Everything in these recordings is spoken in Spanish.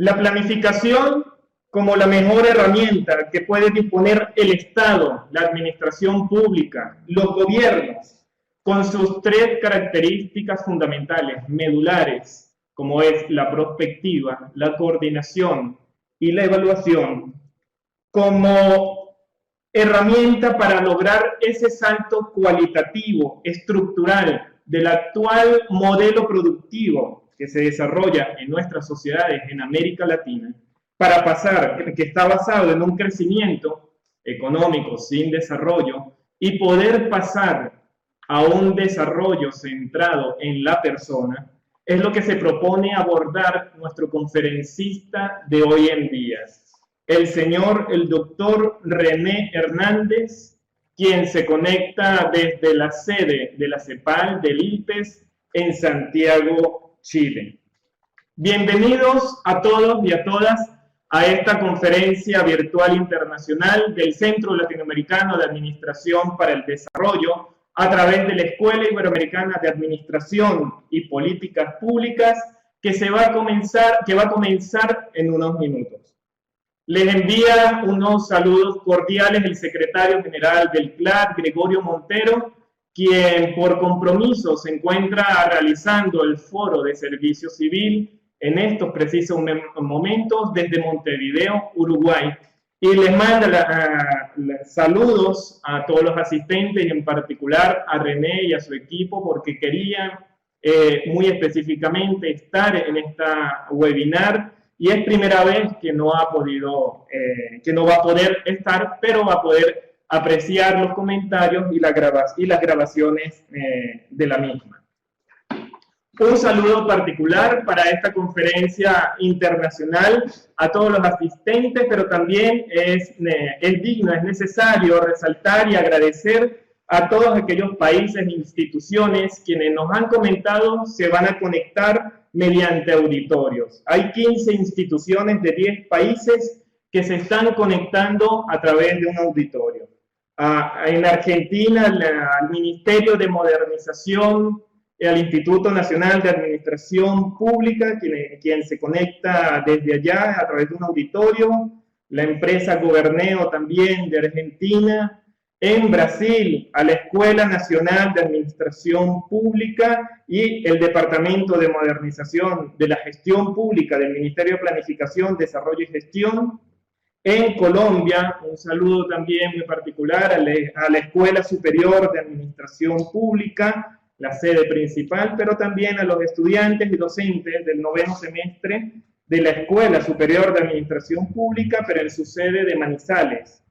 La planificación como la mejor herramienta que puede disponer el Estado, la administración pública, los gobiernos, con sus tres características fundamentales, medulares, como es la prospectiva, la coordinación y la evaluación, como herramienta para lograr ese salto cualitativo, estructural, del actual modelo productivo que se desarrolla en nuestras sociedades en América Latina, para pasar, que está basado en un crecimiento económico sin desarrollo, y poder pasar a un desarrollo centrado en la persona, es lo que se propone abordar nuestro conferencista de hoy en día, el doctor René Hernández, quien se conecta desde la sede de la CEPAL del ILPES en Santiago, Chile. Bienvenidos a todos y a todas a esta conferencia virtual internacional del Centro Latinoamericano de Administración para el Desarrollo a través de la Escuela Iberoamericana de Administración y Políticas Públicas que va a comenzar en unos minutos. Les envía unos saludos cordiales el secretario general del CLAD, Gregorio Montero, quien por compromiso se encuentra realizando el foro de servicio civil en estos precisos momentos desde Montevideo, Uruguay. Y les manda saludos a todos los asistentes y en particular a René y a su equipo porque querían muy específicamente estar en esta webinar. Y es primera vez que no va a poder estar, pero va a poder apreciar los comentarios y las grabaciones de la misma. Un saludo particular para esta conferencia internacional a todos los asistentes, pero también es digno, es necesario resaltar y agradecer a todos aquellos países e instituciones quienes nos han comentado se van a conectar mediante auditorios. Hay 15 instituciones de 10 países que se están conectando a través de un auditorio. En Argentina, al Ministerio de Modernización, al Instituto Nacional de Administración Pública, quien se conecta desde allá a través de un auditorio. La empresa Goberneo también de Argentina. En Brasil, a la Escuela Nacional de Administración Pública y el Departamento de Modernización de la Gestión Pública del Ministerio de Planificación, Desarrollo y Gestión. En Colombia, un saludo también muy particular a la Escuela Superior de Administración Pública, la sede principal, pero también a los estudiantes y docentes del 9º semestre de la Escuela Superior de Administración Pública, pero en su sede de Manizales.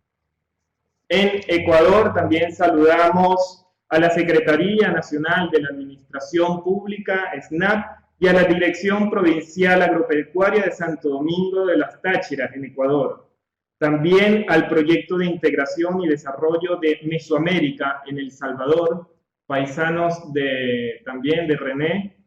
En Ecuador también saludamos a la Secretaría Nacional de la Administración Pública, SNAP, y a la Dirección Provincial Agropecuaria de Santo Domingo de las Táchiras, en Ecuador. También al Proyecto de Integración y Desarrollo de Mesoamérica en El Salvador, paisanos también de René.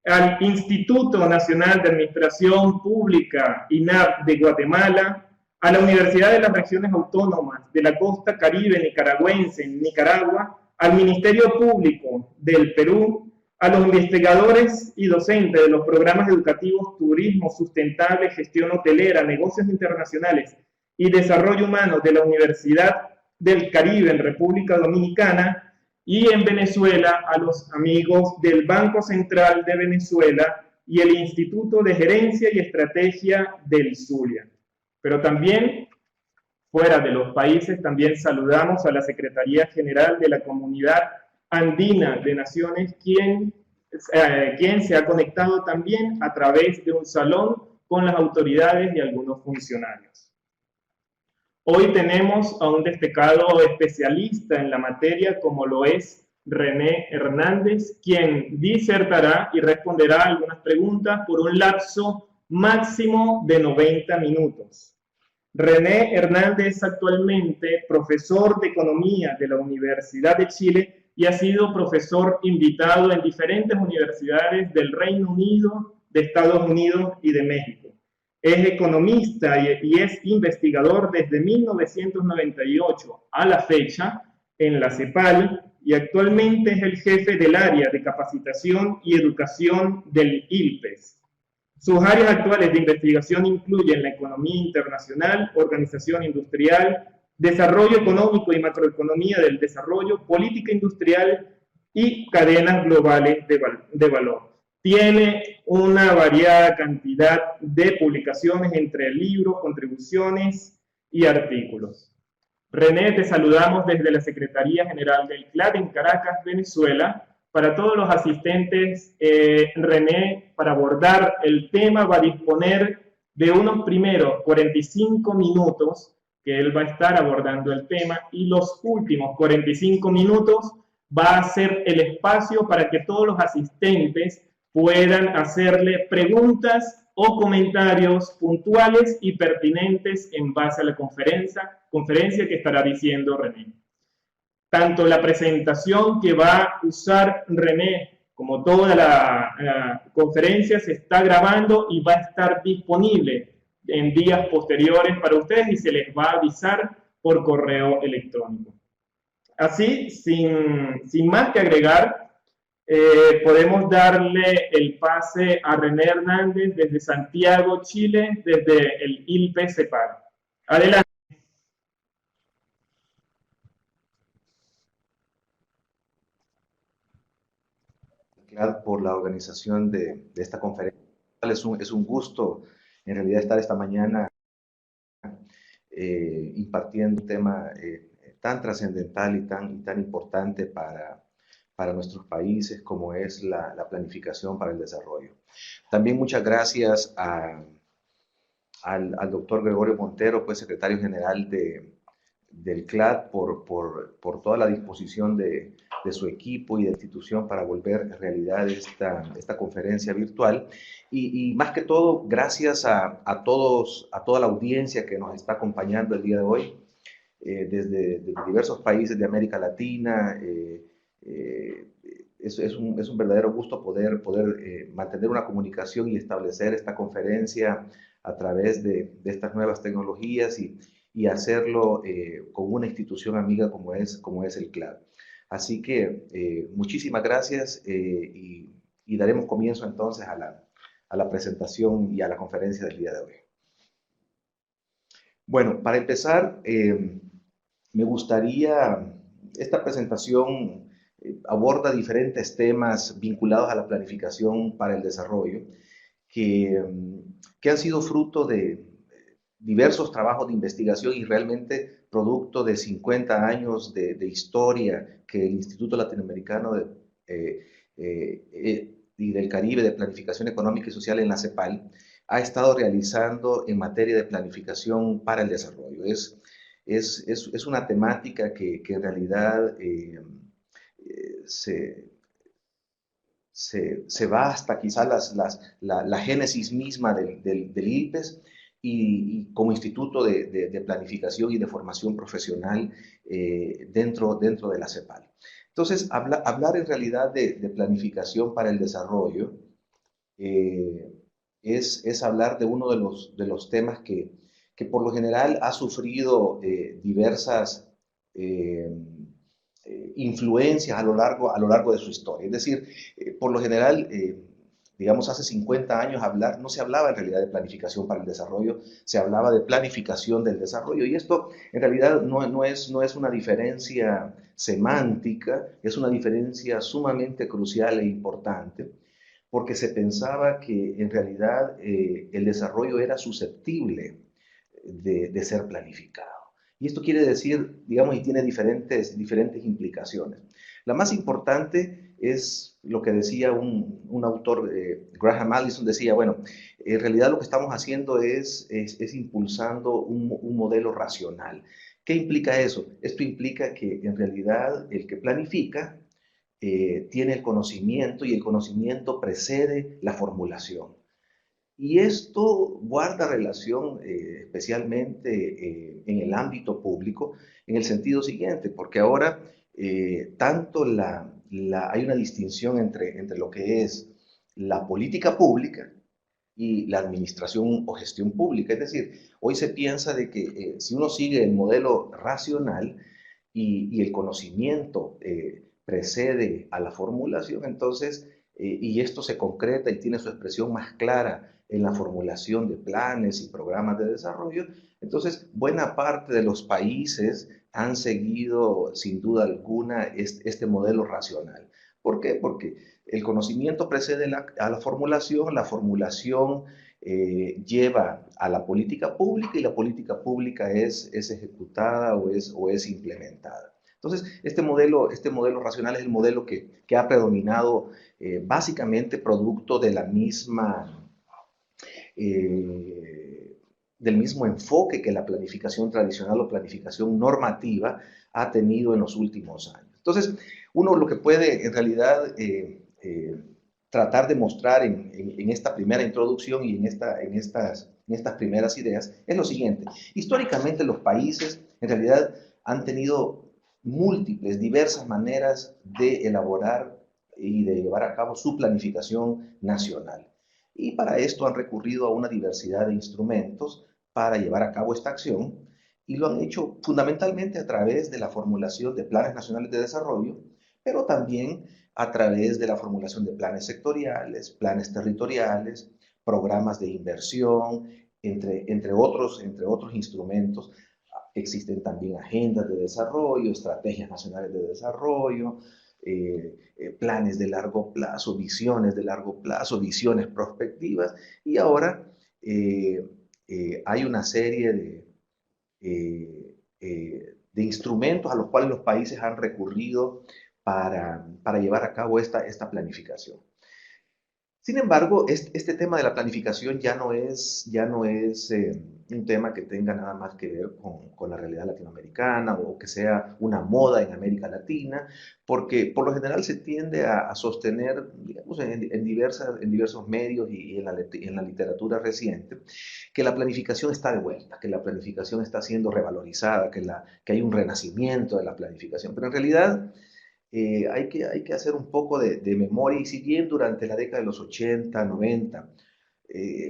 Al Instituto Nacional de Administración Pública, INAP, de Guatemala. A la Universidad de las Regiones Autónomas de la Costa Caribe Nicaragüense en Nicaragua, al Ministerio Público del Perú, a los investigadores y docentes de los programas educativos Turismo Sustentable, Gestión Hotelera, Negocios Internacionales y Desarrollo Humano de la Universidad del Caribe en República Dominicana, y en Venezuela a los amigos del Banco Central de Venezuela y el Instituto de Gerencia y Estrategia del Zulia. Pero también, fuera de los países, también saludamos a la Secretaría General de la Comunidad Andina de Naciones, quien se ha conectado también a través de un salón con las autoridades y algunos funcionarios. Hoy tenemos a un destacado especialista en la materia, como lo es René Hernández, quien disertará y responderá algunas preguntas por un lapso máximo de 90 minutos. René Hernández es actualmente profesor de Economía de la Universidad de Chile y ha sido profesor invitado en diferentes universidades del Reino Unido, de Estados Unidos y de México. Es economista y es investigador desde 1998 a la fecha en la CEPAL y actualmente es el jefe del área de capacitación y educación del ILPES. Sus áreas actuales de investigación incluyen la economía internacional, organización industrial, desarrollo económico y macroeconomía del desarrollo, política industrial y cadenas globales de valor. Tiene una variada cantidad de publicaciones entre libros, contribuciones y artículos. René, te saludamos desde la Secretaría General del CLAD en Caracas, Venezuela. Para todos los asistentes, René, para abordar el tema, va a disponer de unos primeros 45 minutos que él va a estar abordando el tema, y los últimos 45 minutos va a ser el espacio para que todos los asistentes puedan hacerle preguntas o comentarios puntuales y pertinentes en base a la conferencia que estará diciendo René. Tanto la presentación que va a usar René como toda la conferencia se está grabando y va a estar disponible en días posteriores para ustedes y se les va a avisar por correo electrónico. Así, sin más que agregar, podemos darle el pase a René Hernández desde Santiago, Chile, desde el ILPE CEPAL. Adelante. Por la organización de esta conferencia. Es un gusto, en realidad, estar esta mañana impartiendo un tema tan trascendental y tan importante para nuestros países como es la planificación para el desarrollo. También muchas gracias al doctor Gregorio Montero, pues secretario general del CLAD, por toda la disposición de su equipo y de la institución para volver realidad esta conferencia virtual. Y más que todo, gracias a toda la audiencia que nos está acompañando el día de hoy, desde diversos países de América Latina. Es un verdadero gusto poder mantener una comunicación y establecer esta conferencia a través de estas nuevas tecnologías y hacerlo con una institución amiga como es el CLAD. Así que muchísimas gracias y daremos comienzo entonces a la presentación y a la conferencia del día de hoy. Bueno, para empezar, me gustaría, esta presentación aborda diferentes temas vinculados a la planificación para el desarrollo que han sido fruto de diversos trabajos de investigación y realmente producto de 50 años de historia que el Instituto Latinoamericano y del Caribe de Planificación Económica y Social en la CEPAL ha estado realizando en materia de planificación para el desarrollo. Es una temática que en realidad se va hasta quizás la génesis misma del ILPES y como instituto de planificación y de formación profesional dentro de la CEPAL. Entonces, hablar en realidad de planificación para el desarrollo es hablar de uno de los temas que por lo general ha sufrido diversas influencias a lo largo de su historia. Es decir, por lo general, digamos, hace 50 años no se hablaba en realidad de planificación para el desarrollo, se hablaba de planificación del desarrollo. Y esto en realidad no es una diferencia semántica, es una diferencia sumamente crucial e importante, porque se pensaba que en realidad el desarrollo era susceptible de ser planificado. Y esto quiere decir, digamos, y tiene diferentes implicaciones. La más importante es lo que decía un autor, Graham Allison, decía, bueno, en realidad lo que estamos haciendo es impulsando un modelo racional. ¿Qué implica eso? Esto implica que en realidad el que planifica tiene el conocimiento y el conocimiento precede la formulación. Y esto guarda relación especialmente en el ámbito público en el sentido siguiente, porque ahora tanto hay una distinción entre lo que es la política pública y la administración o gestión pública. Es decir, hoy se piensa de que si uno sigue el modelo racional y el conocimiento precede a la formulación, entonces y esto se concreta y tiene su expresión más clara en la formulación de planes y programas de desarrollo. Entonces, buena parte de los países han seguido, sin duda alguna, este modelo racional. ¿Por qué? Porque el conocimiento precede a la formulación lleva a la política pública y la política pública es ejecutada o es implementada. Entonces, este modelo racional es el modelo que ha predominado básicamente producto de la misma, del mismo enfoque que la planificación tradicional o planificación normativa ha tenido en los últimos años. Entonces, uno lo que puede en realidad tratar de mostrar en esta primera introducción y en estas primeras ideas es lo siguiente. Históricamente los países en realidad han tenido múltiples, diversas maneras de elaborar y de llevar a cabo su planificación nacional. Y para esto han recurrido a una diversidad de instrumentos para llevar a cabo esta acción y lo han hecho fundamentalmente a través de la formulación de planes nacionales de desarrollo, pero también a través de la formulación de planes sectoriales, planes territoriales, programas de inversión, entre otros instrumentos. Existen también agendas de desarrollo, estrategias nacionales de desarrollo, planes de largo plazo, visiones de largo plazo, visiones prospectivas, y ahora hay una serie de instrumentos a los cuales los países han recurrido para llevar a cabo esta planificación. Sin embargo, este tema de la planificación ya no es un tema que tenga nada más que ver con la realidad latinoamericana o que sea una moda en América Latina, porque por lo general se tiende a sostener, digamos, en diversos medios y en la literatura reciente, que la planificación está de vuelta, que la planificación está siendo revalorizada, que hay un renacimiento de la planificación, pero en realidad hay que hacer un poco de memoria y si bien durante la década de los 80, 90,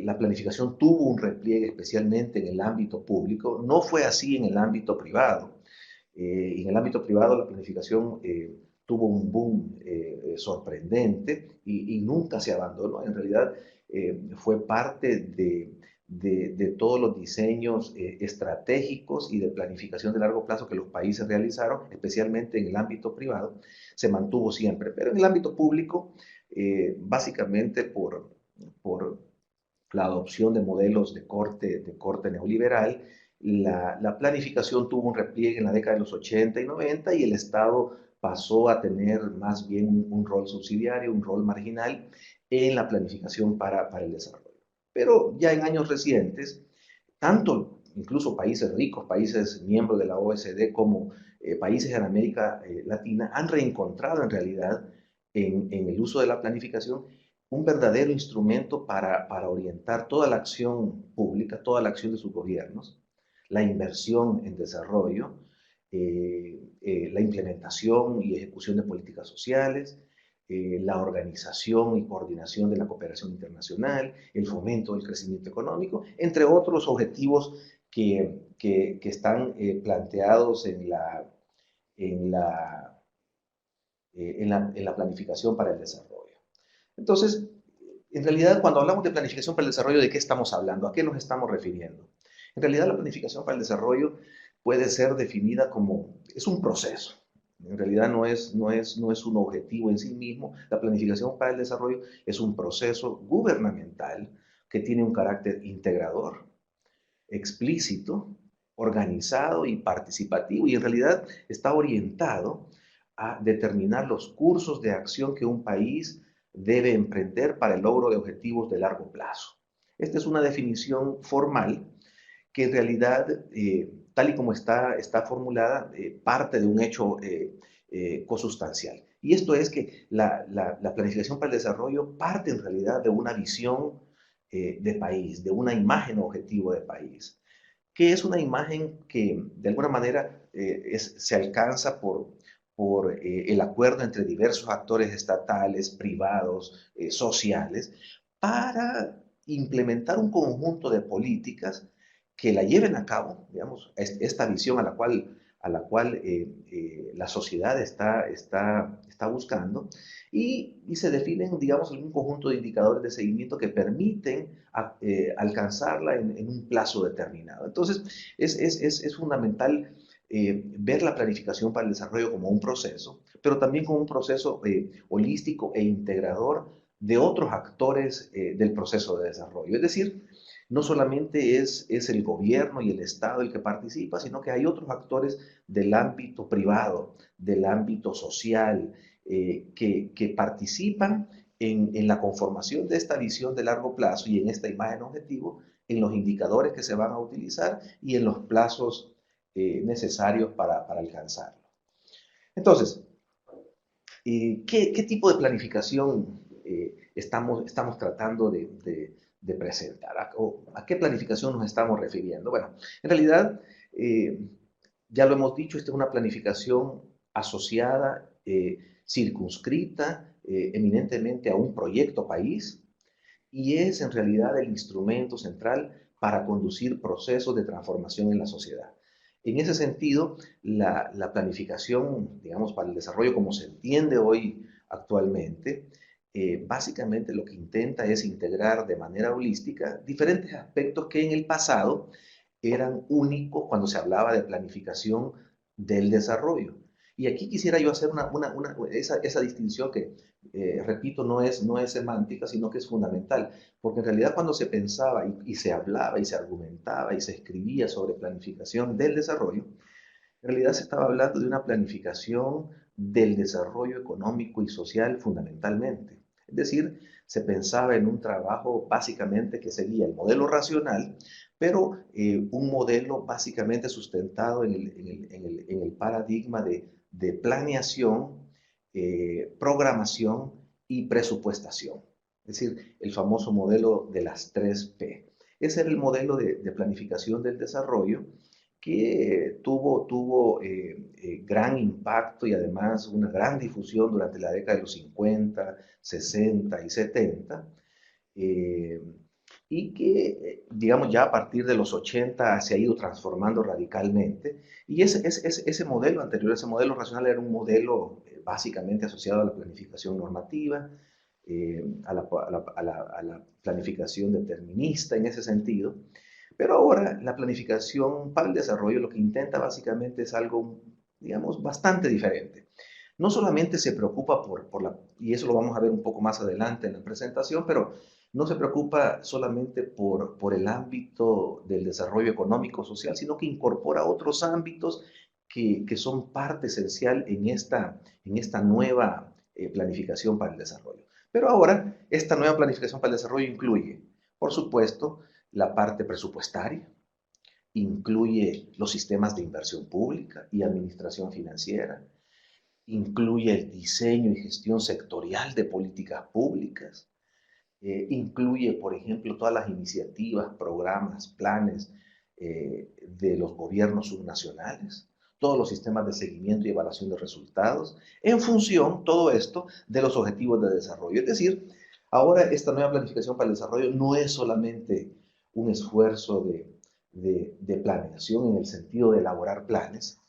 la planificación tuvo un repliegue especialmente en el ámbito público, no fue así en el ámbito privado. En el ámbito privado la planificación tuvo un boom sorprendente y nunca se abandonó. En realidad fue parte de todos los diseños estratégicos y de planificación de largo plazo que los países realizaron, especialmente en el ámbito privado, se mantuvo siempre. Pero en el ámbito público, básicamente por la adopción de modelos de corte neoliberal, la planificación tuvo un repliegue en la década de los 80 y 90 y el Estado pasó a tener más bien un rol subsidiario, un rol marginal en la planificación para el desarrollo. Pero ya en años recientes, tanto incluso países ricos, países miembros de la OECD, como países en América Latina, han reencontrado en realidad en el uso de la planificación un verdadero instrumento para orientar toda la acción pública, toda la acción de sus gobiernos, la inversión en desarrollo, la implementación y ejecución de políticas sociales, la organización y coordinación de la cooperación internacional, el fomento del crecimiento económico, entre otros objetivos que están planteados en la planificación para el desarrollo. Entonces, en realidad, cuando hablamos de planificación para el desarrollo, ¿de qué estamos hablando? ¿A qué nos estamos refiriendo? En realidad, la planificación para el desarrollo puede ser definida como, es un proceso. En realidad no es un objetivo en sí mismo. La planificación para el desarrollo es un proceso gubernamental que tiene un carácter integrador, explícito, organizado y participativo, y en realidad está orientado a determinar los cursos de acción que un país debe emprender para el logro de objetivos de largo plazo. Esta es una definición formal que en realidad, tal y como está formulada, parte de un hecho cosustancial. Y esto es que la planificación para el desarrollo parte en realidad de una visión de país, de una imagen objetivo de país, que es una imagen que de alguna manera se alcanza por el acuerdo entre diversos actores estatales, privados, sociales, para implementar un conjunto de políticas que la lleven a cabo, digamos, esta visión a a la cual la sociedad está buscando y se definen, digamos, un conjunto de indicadores de seguimiento que permiten alcanzarla en un plazo determinado. Entonces, es fundamental ver la planificación para el desarrollo como un proceso, pero también como un proceso holístico e integrador de otros actores del proceso de desarrollo. Es decir, no solamente es el gobierno y el Estado el que participa, sino que hay otros actores del ámbito privado, del ámbito social, que participan en la conformación de esta visión de largo plazo y en esta imagen objetivo, en los indicadores que se van a utilizar y en los plazos necesarios para alcanzarlo. Entonces, ¿qué tipo de planificación estamos tratando de presentar? ¿A qué planificación nos estamos refiriendo? Bueno, en realidad, ya lo hemos dicho, esta es una planificación asociada, circunscrita, eminentemente a un proyecto país, y es en realidad el instrumento central para conducir procesos de transformación en la sociedad. En ese sentido, la planificación, digamos, para el desarrollo como se entiende hoy actualmente, básicamente lo que intenta es integrar de manera holística diferentes aspectos que en el pasado eran únicos cuando se hablaba de planificación del desarrollo. Y aquí quisiera yo hacer esa distinción que, repito, no es semántica, sino que es fundamental, porque en realidad cuando se pensaba y se hablaba y se argumentaba y se escribía sobre planificación del desarrollo, en realidad se estaba hablando de una planificación del desarrollo económico y social fundamentalmente. Es decir, se pensaba en un trabajo básicamente que seguía el modelo racional, pero un modelo básicamente sustentado en el paradigma de planeación, programación y presupuestación. Es decir, el famoso modelo de las 3P. Ese era el modelo de planificación del desarrollo que tuvo gran impacto y además una gran difusión durante la década de los 50, 60 y 70, eh, y que, digamos, ya a partir de los 80 se ha ido transformando radicalmente. Y ese modelo anterior, ese modelo racional, era un modelo básicamente asociado a la planificación normativa, a la planificación determinista en ese sentido. Pero ahora la planificación para el desarrollo lo que intenta básicamente es algo, digamos, bastante diferente. No solamente se preocupa y eso lo vamos a ver un poco más adelante en la presentación, pero no se preocupa solamente por el ámbito del desarrollo económico social, sino que incorpora otros ámbitos que son parte esencial en esta nueva planificación para el desarrollo. Pero ahora, esta nueva planificación para el desarrollo incluye, por supuesto, la parte presupuestaria, incluye los sistemas de inversión pública y administración financiera, incluye el diseño y gestión sectorial de políticas públicas, incluye, por ejemplo, todas las iniciativas, programas, planes de los gobiernos subnacionales, todos los sistemas de seguimiento y evaluación de resultados, en función, todo esto, de los objetivos de desarrollo. Es decir, ahora esta nueva planificación para el desarrollo no es solamente un esfuerzo de planeación en el sentido de elaborar planes,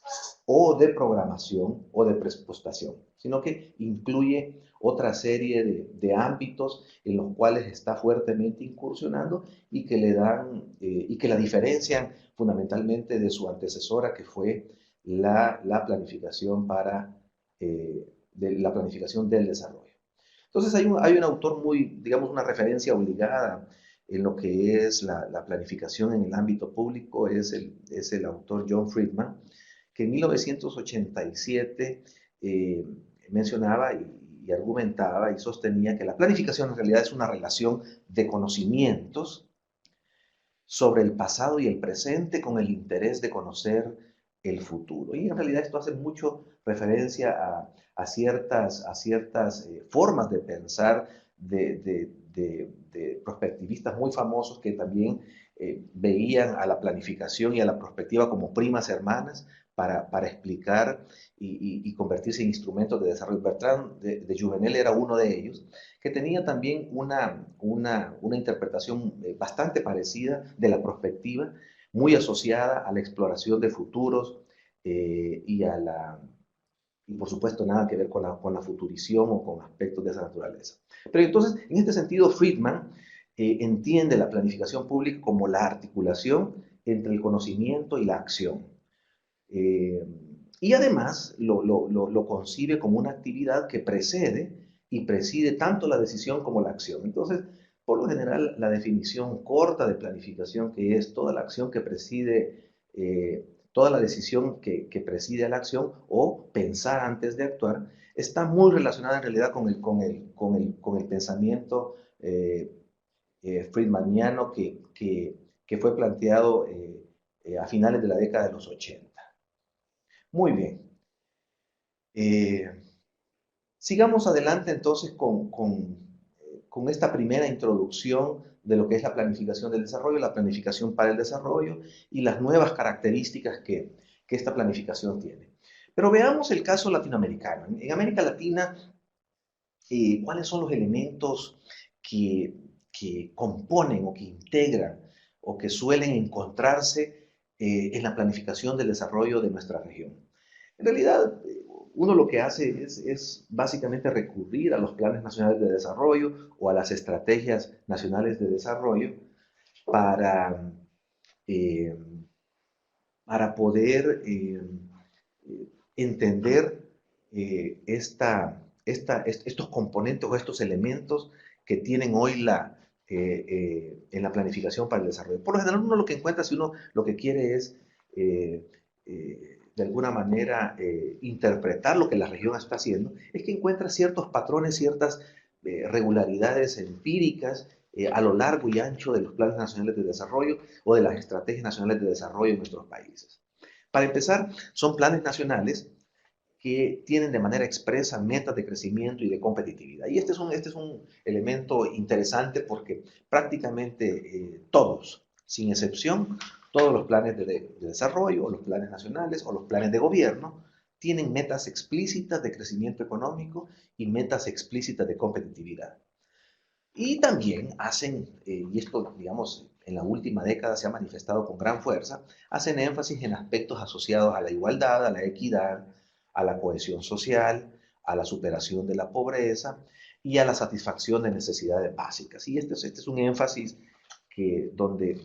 o de programación o de presupuestación, sino que incluye otra serie de ámbitos en los cuales está fuertemente incursionando y que le dan y que la diferencian fundamentalmente de su antecesora, que fue la planificación la planificación del desarrollo. Entonces hay un autor muy, digamos, una referencia obligada en lo que es la planificación en el ámbito público, es el autor John Friedman, que en 1987 mencionaba y argumentaba y sostenía que la planificación en realidad es una relación de conocimientos sobre el pasado y el presente con el interés de conocer el futuro. Y en realidad esto hace mucho referencia a ciertas formas de pensar de prospectivistas muy famosos que también veían a la planificación y a la prospectiva como primas hermanas para explicar y convertirse en instrumentos de desarrollo. Bertrand de Jouvenel era uno de ellos, que tenía también una interpretación bastante parecida de la prospectiva, muy asociada a la exploración de futuros y por supuesto nada que ver con la futurición o con aspectos de esa naturaleza. Pero entonces, en este sentido, Friedman entiende la planificación pública como la articulación entre el conocimiento y la acción. Eh, y además lo concibe como una actividad que precede y preside tanto la decisión como la acción. Entonces, por lo general, la definición corta de planificación, que es toda la acción que preside, toda la decisión que preside a la acción o pensar antes de actuar, está muy relacionada en realidad con el pensamiento friedmaniano que fue planteado a finales de la década de los 80. Muy bien. Eh, Sigamos adelante entonces con esta primera introducción de lo que es la planificación del desarrollo, la planificación para el desarrollo y las nuevas características que esta planificación tiene. Pero veamos el caso latinoamericano. En América Latina, ¿cuáles son los elementos que componen o que integran o que suelen encontrarse en la planificación del desarrollo de nuestra región? En realidad, uno lo que hace es básicamente recurrir a los planes nacionales de desarrollo o a las estrategias nacionales de desarrollo para, eh, para poder entender estos componentes o estos elementos que tienen hoy en la planificación para el desarrollo. Por lo general, uno lo que encuentra, si uno lo que quiere es de alguna manera interpretar lo que la región está haciendo, es que encuentra ciertos patrones, ciertas regularidades empíricas a lo largo y ancho de los planes nacionales de desarrollo o de las estrategias nacionales de desarrollo en nuestros países. Para empezar, son planes nacionales que tienen de manera expresa metas de crecimiento y de competitividad. Y este es un elemento interesante porque prácticamente todos, sin excepción, todos los planes de desarrollo, o los planes nacionales, o los planes de gobierno, tienen metas explícitas de crecimiento económico y metas explícitas de competitividad. Y también hacen, y esto digamos en la última década se ha manifestado con gran fuerza, hacen énfasis en aspectos asociados a la igualdad, a la equidad, a la cohesión social, a la superación de la pobreza y a la satisfacción de necesidades básicas. Y este es un énfasis donde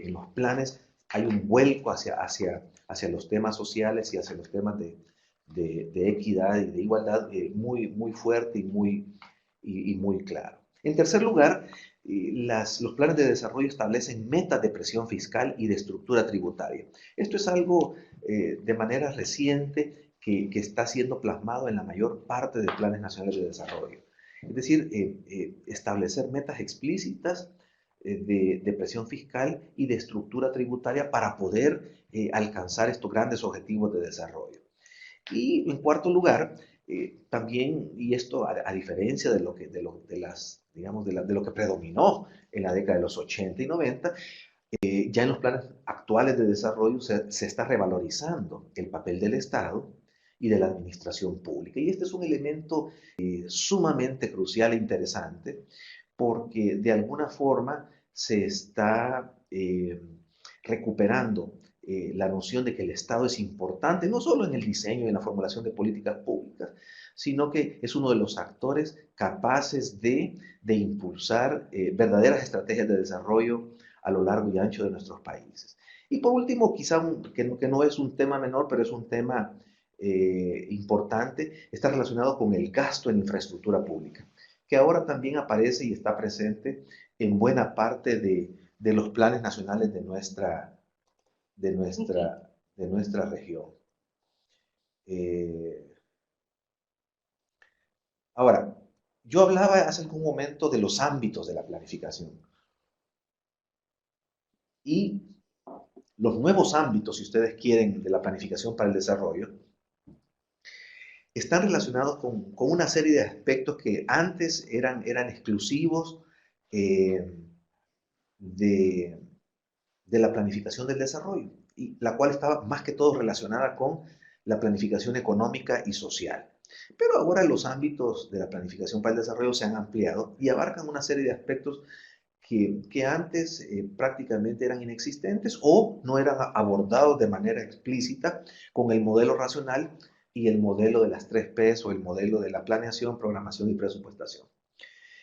en los planes hay un vuelco hacia los temas sociales y hacia los temas de equidad y de igualdad muy, muy fuerte y muy claro. En tercer lugar, los planes de desarrollo establecen metas de presión fiscal y de estructura tributaria. Esto es algo de manera reciente que está siendo plasmado en la mayor parte de planes nacionales de desarrollo. Es decir, establecer metas explícitas de presión fiscal y de estructura tributaria para poder alcanzar estos grandes objetivos de desarrollo. Y en cuarto lugar, también, y esto a diferencia de lo que predominó en la década de los 80 y 90, ya en los planes actuales de desarrollo se está revalorizando el papel del Estado y de la administración pública. Y este es un elemento sumamente crucial e interesante porque de alguna forma se está recuperando la noción de que el Estado es importante, no solo en el diseño y en la formulación de políticas públicas, sino que es uno de los actores capaces de impulsar verdaderas estrategias de desarrollo a lo largo y ancho de nuestros países. Y por último, quizá que no es un tema menor, pero es un tema importante, está relacionado con el gasto en infraestructura pública, que ahora también aparece y está presente en buena parte de los planes nacionales de nuestra región. Ahora, yo hablaba hace algún momento de los ámbitos de la planificación. Y los nuevos ámbitos, si ustedes quieren, de la planificación para el desarrollo, están relacionados con una serie de aspectos que antes eran exclusivos de la planificación del desarrollo, y la cual estaba más que todo relacionada con la planificación económica y social. Pero ahora los ámbitos de la planificación para el desarrollo se han ampliado y abarcan una serie de aspectos que antes prácticamente eran inexistentes o no eran abordados de manera explícita con el modelo racional y el modelo de las 3Ps o el modelo de la planeación, programación y presupuestación.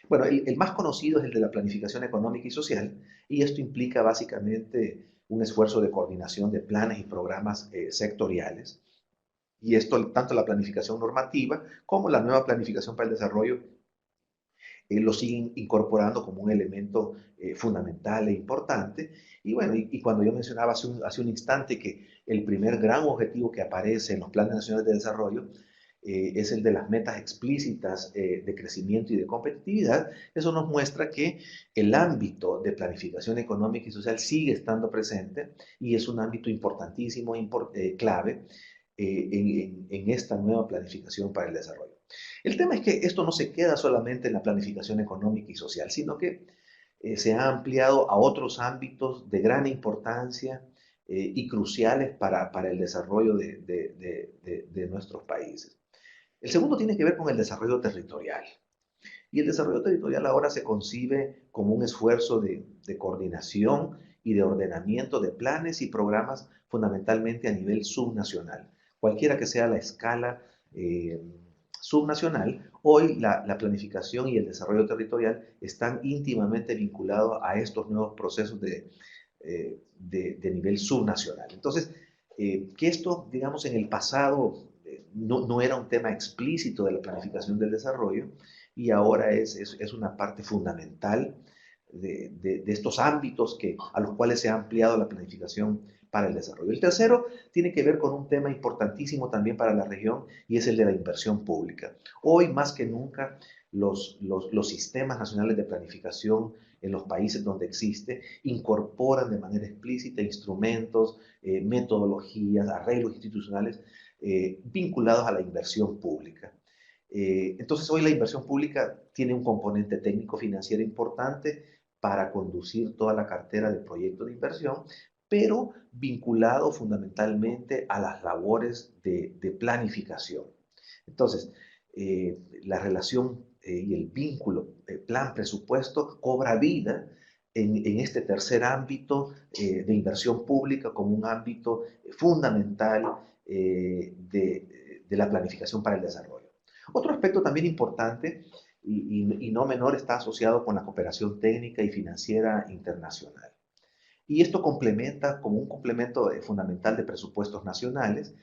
Bueno, el más conocido es el de la planificación económica y social, y esto implica básicamente un esfuerzo de coordinación de planes y programas sectoriales. Y esto, tanto la planificación normativa como la nueva planificación para el desarrollo lo siguen incorporando como un elemento fundamental e importante. Y bueno, y cuando yo mencionaba hace un instante que el primer gran objetivo que aparece en los planes nacionales de desarrollo es el de las metas explícitas de crecimiento y de competitividad, eso nos muestra que el ámbito de planificación económica y social sigue estando presente y es un ámbito importantísimo, clave en esta nueva planificación para el desarrollo. El tema es que esto no se queda solamente en la planificación económica y social, sino que se ha ampliado a otros ámbitos de gran importancia y cruciales para el desarrollo de nuestros países. El segundo tiene que ver con el desarrollo territorial. Y el desarrollo territorial ahora se concibe como un esfuerzo de coordinación y de ordenamiento de planes y programas fundamentalmente a nivel subnacional. Cualquiera que sea la escala subnacional, hoy la planificación y el desarrollo territorial están íntimamente vinculados a estos nuevos procesos de nivel subnacional. Entonces, que esto, digamos, en el pasado no era un tema explícito de la planificación del desarrollo y ahora es una parte fundamental de estos ámbitos a los cuales se ha ampliado la planificación para el desarrollo. El tercero tiene que ver con un tema importantísimo también para la región y es el de la inversión pública. Hoy más que nunca los sistemas nacionales de planificación en los países donde existe incorporan de manera explícita instrumentos, metodologías, arreglos institucionales vinculados a la inversión pública. Entonces hoy la inversión pública tiene un componente técnico-financiero importante para conducir toda la cartera de proyectos de inversión, pero vinculado fundamentalmente a las labores de planificación. Entonces, la relación y el vínculo plan-presupuesto cobra vida en este tercer ámbito de inversión pública como un ámbito fundamental de la planificación para el desarrollo. Otro aspecto también importante y no menor está asociado con la cooperación técnica y financiera internacional. Y esto complementa, como un complemento fundamental de presupuestos nacionales,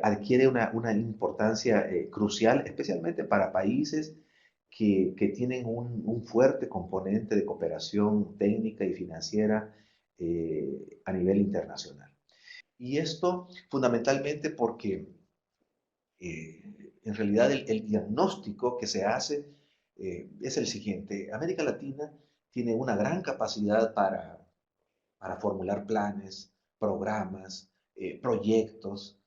adquiere una importancia crucial, especialmente para países que tienen un fuerte componente de cooperación técnica y financiera a nivel internacional. Y esto fundamentalmente porque en realidad el diagnóstico que se hace es el siguiente. América Latina tiene una gran capacidad para formular planes, programas, proyectos.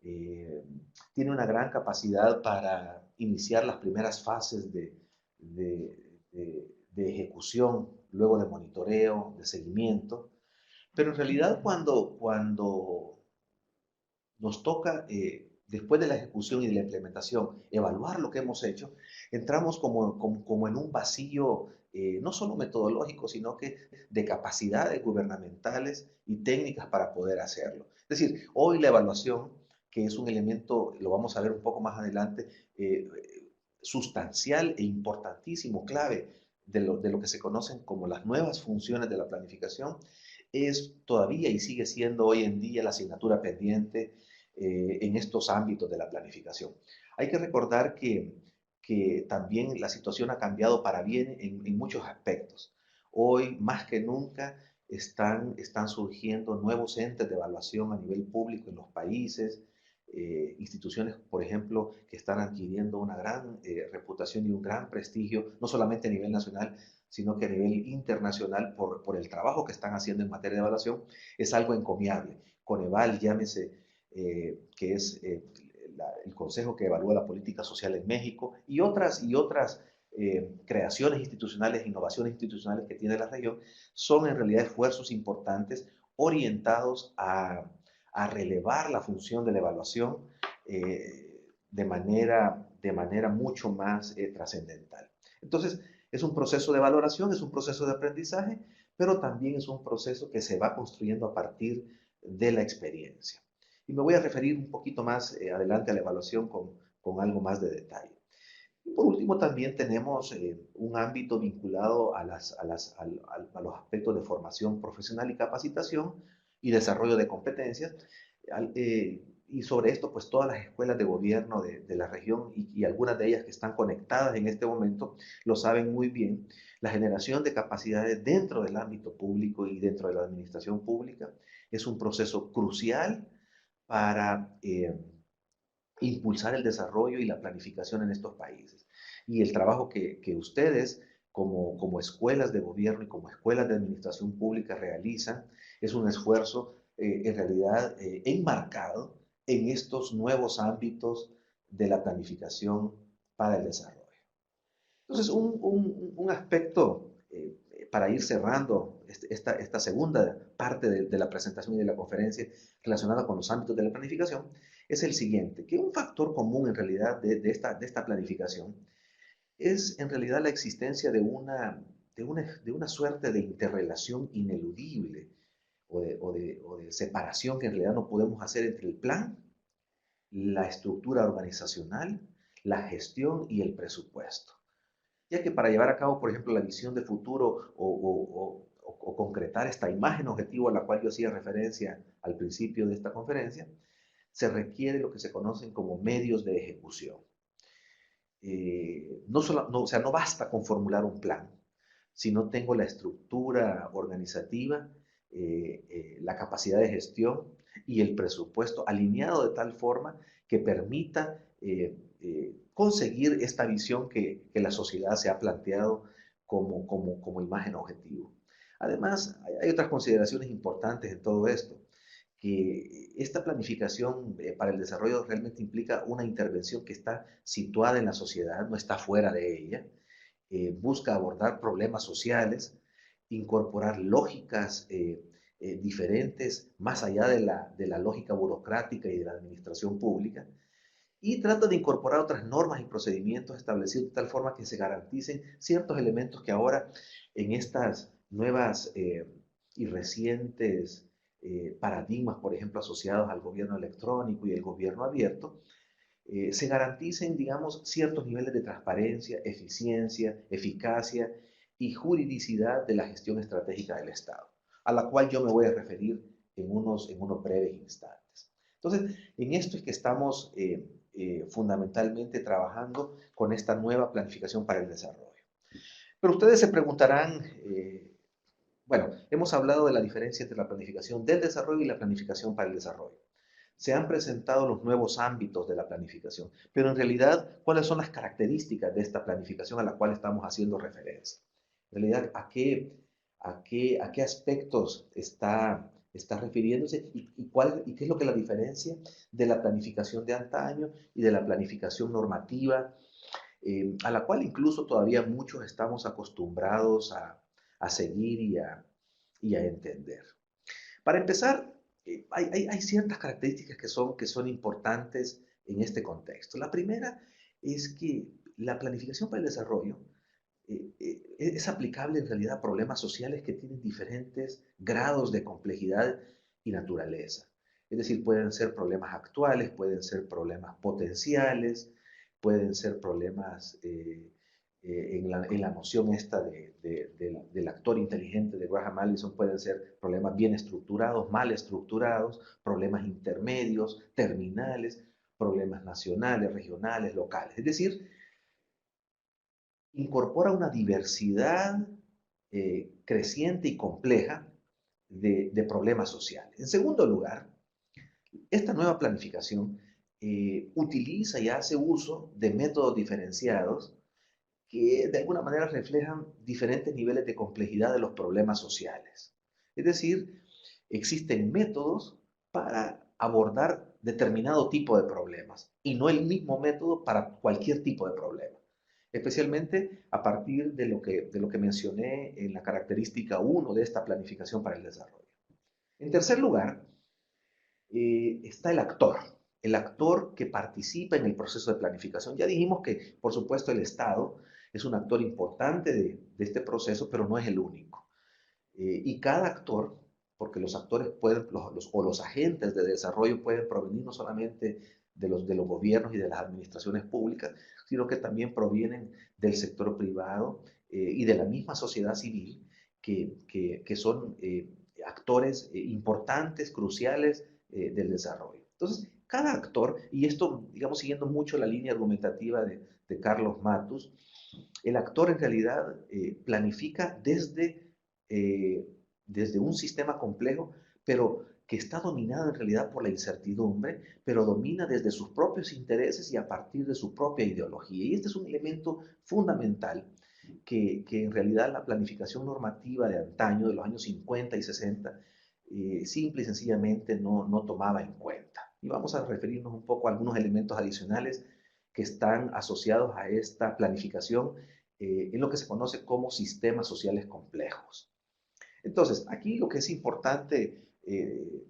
Eh, Tiene una gran capacidad para iniciar las primeras fases de ejecución, luego de monitoreo, de seguimiento. Pero en realidad cuando nos toca, después de la ejecución y de la implementación, evaluar lo que hemos hecho, entramos como en un vacío, no solo metodológico, sino que de capacidades gubernamentales y técnicas para poder hacerlo. Es decir, hoy la evaluación, que es un elemento, lo vamos a ver un poco más adelante, sustancial e importantísimo, clave de lo que se conocen como las nuevas funciones de la planificación, es todavía y sigue siendo hoy en día la asignatura pendiente en estos ámbitos de la planificación. Hay que recordar que también la situación ha cambiado para bien en muchos aspectos. Hoy, más que nunca, están surgiendo nuevos entes de evaluación a nivel público en los países, instituciones, por ejemplo, que están adquiriendo una gran reputación y un gran prestigio, no solamente a nivel nacional, sino que a nivel internacional por el trabajo que están haciendo en materia de evaluación, es algo encomiable. Coneval, llámese, que es el consejo que evalúa la política social en México, y otras creaciones institucionales, innovaciones institucionales que tiene la región, son en realidad esfuerzos importantes orientados a relevar la función de la evaluación de manera mucho más trascendental. Entonces, Es un proceso de valoración, es un proceso de aprendizaje, pero también es un proceso que se va construyendo a partir de la experiencia. Y me voy a referir un poquito más adelante a la evaluación con algo más de detalle. Y por último, también tenemos un ámbito vinculado a los aspectos de formación profesional y capacitación y desarrollo de competencias. Y sobre esto, pues todas las escuelas de gobierno de la región y algunas de ellas que están conectadas en este momento lo saben muy bien. La generación de capacidades dentro del ámbito público y dentro de la administración pública es un proceso crucial para impulsar el desarrollo y la planificación en estos países. Y el trabajo que ustedes como escuelas de gobierno y como escuelas de administración pública realizan es un esfuerzo en realidad enmarcado en estos nuevos ámbitos de la planificación para el desarrollo. Entonces, un aspecto para ir cerrando esta segunda parte de la presentación y de la conferencia relacionada con los ámbitos de la planificación es el siguiente, que un factor común en realidad de esta planificación es en realidad la existencia de una suerte de interrelación ineludible o de separación que en realidad no podemos hacer entre el plan, la estructura organizacional, la gestión y el presupuesto. Ya que para llevar a cabo, por ejemplo, la visión de futuro o concretar esta imagen objetivo a la cual yo hacía referencia al principio de esta conferencia, se requiere lo que se conocen como medios de ejecución. O sea, no basta con formular un plan, si no tengo la estructura organizativa, la capacidad de gestión y el presupuesto alineado de tal forma que permita conseguir esta visión que la sociedad se ha planteado como imagen objetivo. Además, hay otras consideraciones importantes en todo esto, que esta planificación para el desarrollo realmente implica una intervención que está situada en la sociedad, no está fuera de ella, busca abordar problemas sociales, incorporar lógicas diferentes más allá de la lógica burocrática y de la administración pública, y trata de incorporar otras normas y procedimientos establecidos de tal forma que se garanticen ciertos elementos que ahora en estas nuevas y recientes paradigmas, por ejemplo, asociados al gobierno electrónico y el gobierno abierto, se garanticen, digamos, ciertos niveles de transparencia, eficiencia, eficacia y juridicidad de la gestión estratégica del Estado, a la cual yo me voy a referir en unos breves instantes. Entonces, en esto es que estamos fundamentalmente trabajando con esta nueva planificación para el desarrollo. Pero ustedes se preguntarán, bueno, hemos hablado de la diferencia entre la planificación del desarrollo y la planificación para el desarrollo. Se han presentado los nuevos ámbitos de la planificación, pero en realidad, ¿cuáles son las características de esta planificación a la cual estamos haciendo referencia? En realidad, ¿a qué aspectos está refiriéndose y qué es lo que la diferencia de la planificación de antaño y de la planificación normativa, a la cual incluso todavía muchos estamos acostumbrados a seguir y a entender? Para empezar, hay ciertas características que son importantes en este contexto. La primera es que la planificación para el desarrollo es aplicable en realidad a problemas sociales que tienen diferentes grados de complejidad y naturaleza. Es decir, pueden ser problemas actuales, pueden ser problemas potenciales, pueden ser problemas en la noción esta del actor inteligente de Graham Allison, pueden ser problemas bien estructurados, mal estructurados, problemas intermedios, terminales, problemas nacionales, regionales, locales. Es decir, incorpora una diversidad creciente y compleja de problemas sociales. En segundo lugar, esta nueva planificación utiliza y hace uso de métodos diferenciados que de alguna manera reflejan diferentes niveles de complejidad de los problemas sociales. Es decir, existen métodos para abordar determinado tipo de problemas y no el mismo método para cualquier tipo de problema, especialmente a partir de lo que mencioné en la característica 1 de esta planificación para el desarrollo. En tercer lugar, está el actor que participa en el proceso de planificación. Ya dijimos que, por supuesto, el Estado es un actor importante de este proceso, pero no es el único. Y cada actor, porque los actores pueden, o los agentes de desarrollo pueden provenir no solamente de los gobiernos y de las administraciones públicas, sino que también provienen del sector privado y de la misma sociedad civil, que son actores importantes, cruciales del desarrollo. Entonces, cada actor, y esto, digamos, siguiendo mucho la línea argumentativa de Carlos Matus, el actor en realidad planifica desde un sistema complejo, pero que está dominado en realidad por la incertidumbre, pero domina desde sus propios intereses y a partir de su propia ideología. Y este es un elemento fundamental que en realidad la planificación normativa de antaño, de los años 50 y 60, simple y sencillamente no tomaba en cuenta. Y vamos a referirnos un poco a algunos elementos adicionales que están asociados a esta planificación en lo que se conoce como sistemas sociales complejos. Entonces, aquí lo que es importante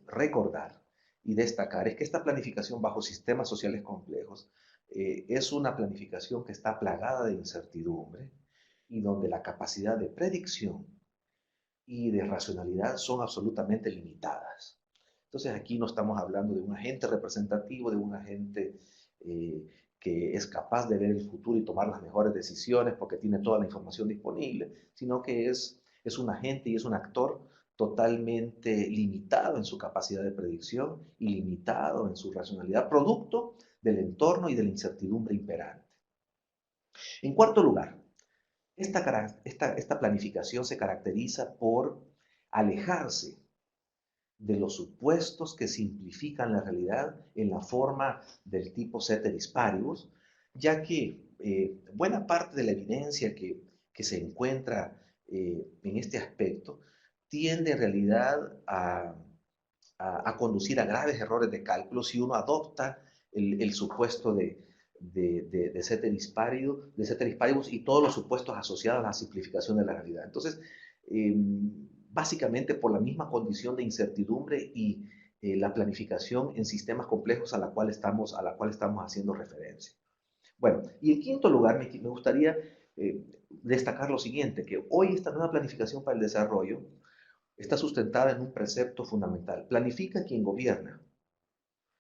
recordar y destacar es que esta planificación bajo sistemas sociales complejos es una planificación que está plagada de incertidumbre y donde la capacidad de predicción y de racionalidad son absolutamente limitadas. Entonces aquí no estamos hablando de un agente representativo, de un agente que es capaz de ver el futuro y tomar las mejores decisiones porque tiene toda la información disponible, sino que es un agente y es un actor totalmente limitado en su capacidad de predicción y limitado en su racionalidad, producto del entorno y de la incertidumbre imperante. En cuarto lugar, esta planificación se caracteriza por alejarse de los supuestos que simplifican la realidad en la forma del tipo ceteris paribus, ya que buena parte de la evidencia que se encuentra en este aspecto tiende en realidad a conducir a graves errores de cálculo si uno adopta el supuesto de ceteris paribus y todos los supuestos asociados a la simplificación de la realidad. Entonces, básicamente por la misma condición de incertidumbre y la planificación en sistemas complejos a la cual estamos haciendo referencia. Bueno, y en quinto lugar me gustaría destacar lo siguiente, que hoy esta nueva planificación para el desarrollo está sustentada en un precepto fundamental. Planifica quien gobierna.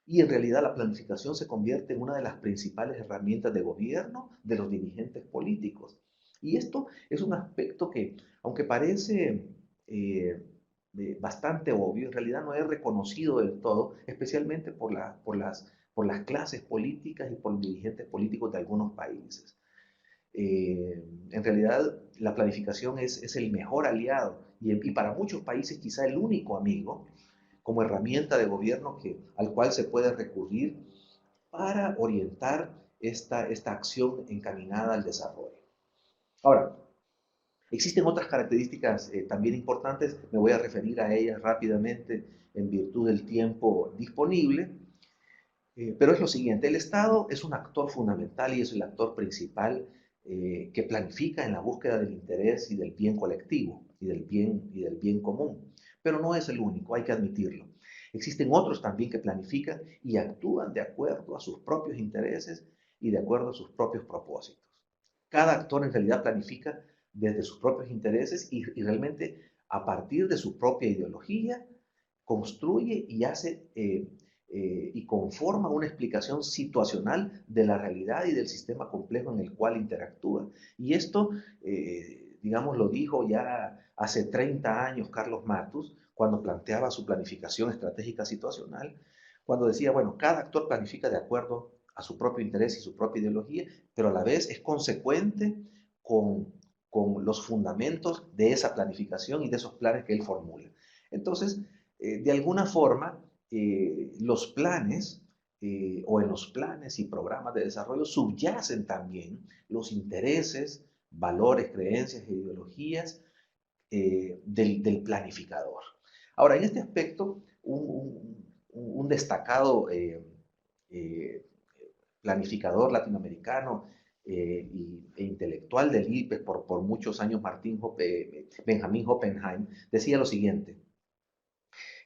Y en realidad la planificación se convierte en una de las principales herramientas de gobierno de los dirigentes políticos. Y esto es un aspecto que, aunque parece bastante obvio, en realidad no es reconocido del todo, especialmente por las clases políticas y por los dirigentes políticos de algunos países. En realidad la planificación es el mejor aliado y para muchos países quizá el único amigo como herramienta de gobierno al cual se puede recurrir para orientar esta acción encaminada al desarrollo. Ahora, existen otras características también importantes, me voy a referir a ellas rápidamente en virtud del tiempo disponible, pero es lo siguiente, el Estado es un actor fundamental y es el actor principal que planifica en la búsqueda del interés y del bien colectivo y del bien común, pero no es el único, hay que admitirlo. Existen otros también que planifican y actúan de acuerdo a sus propios intereses y de acuerdo a sus propios propósitos. Cada actor en realidad planifica desde sus propios intereses y realmente a partir de su propia ideología construye y hace y conforma una explicación situacional de la realidad y del sistema complejo en el cual interactúa. Y esto, digamos, lo dijo ya hace 30 años Carlos Matus, cuando planteaba su planificación estratégica situacional, cuando decía, bueno, cada actor planifica de acuerdo a su propio interés y su propia ideología, pero a la vez es consecuente con los fundamentos de esa planificación y de esos planes que él formula. Entonces, de alguna forma, los planes o en los planes y programas de desarrollo subyacen también los intereses, valores, creencias e ideologías del planificador. Ahora, en este aspecto, un destacado planificador latinoamericano e intelectual del IPES por muchos años, Benjamin Oppenheim, decía lo siguiente,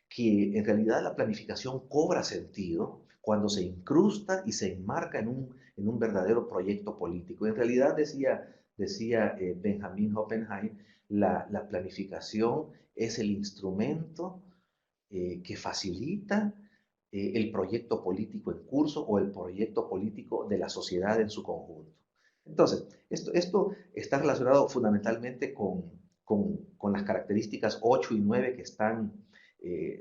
que en realidad la planificación cobra sentido cuando se incrusta y se enmarca en un verdadero proyecto político. En realidad, decía decía Benjamin Oppenheim, la planificación es el instrumento que facilita el proyecto político en curso o el proyecto político de la sociedad en su conjunto. Entonces, esto está relacionado fundamentalmente con las características 8 y 9 que están,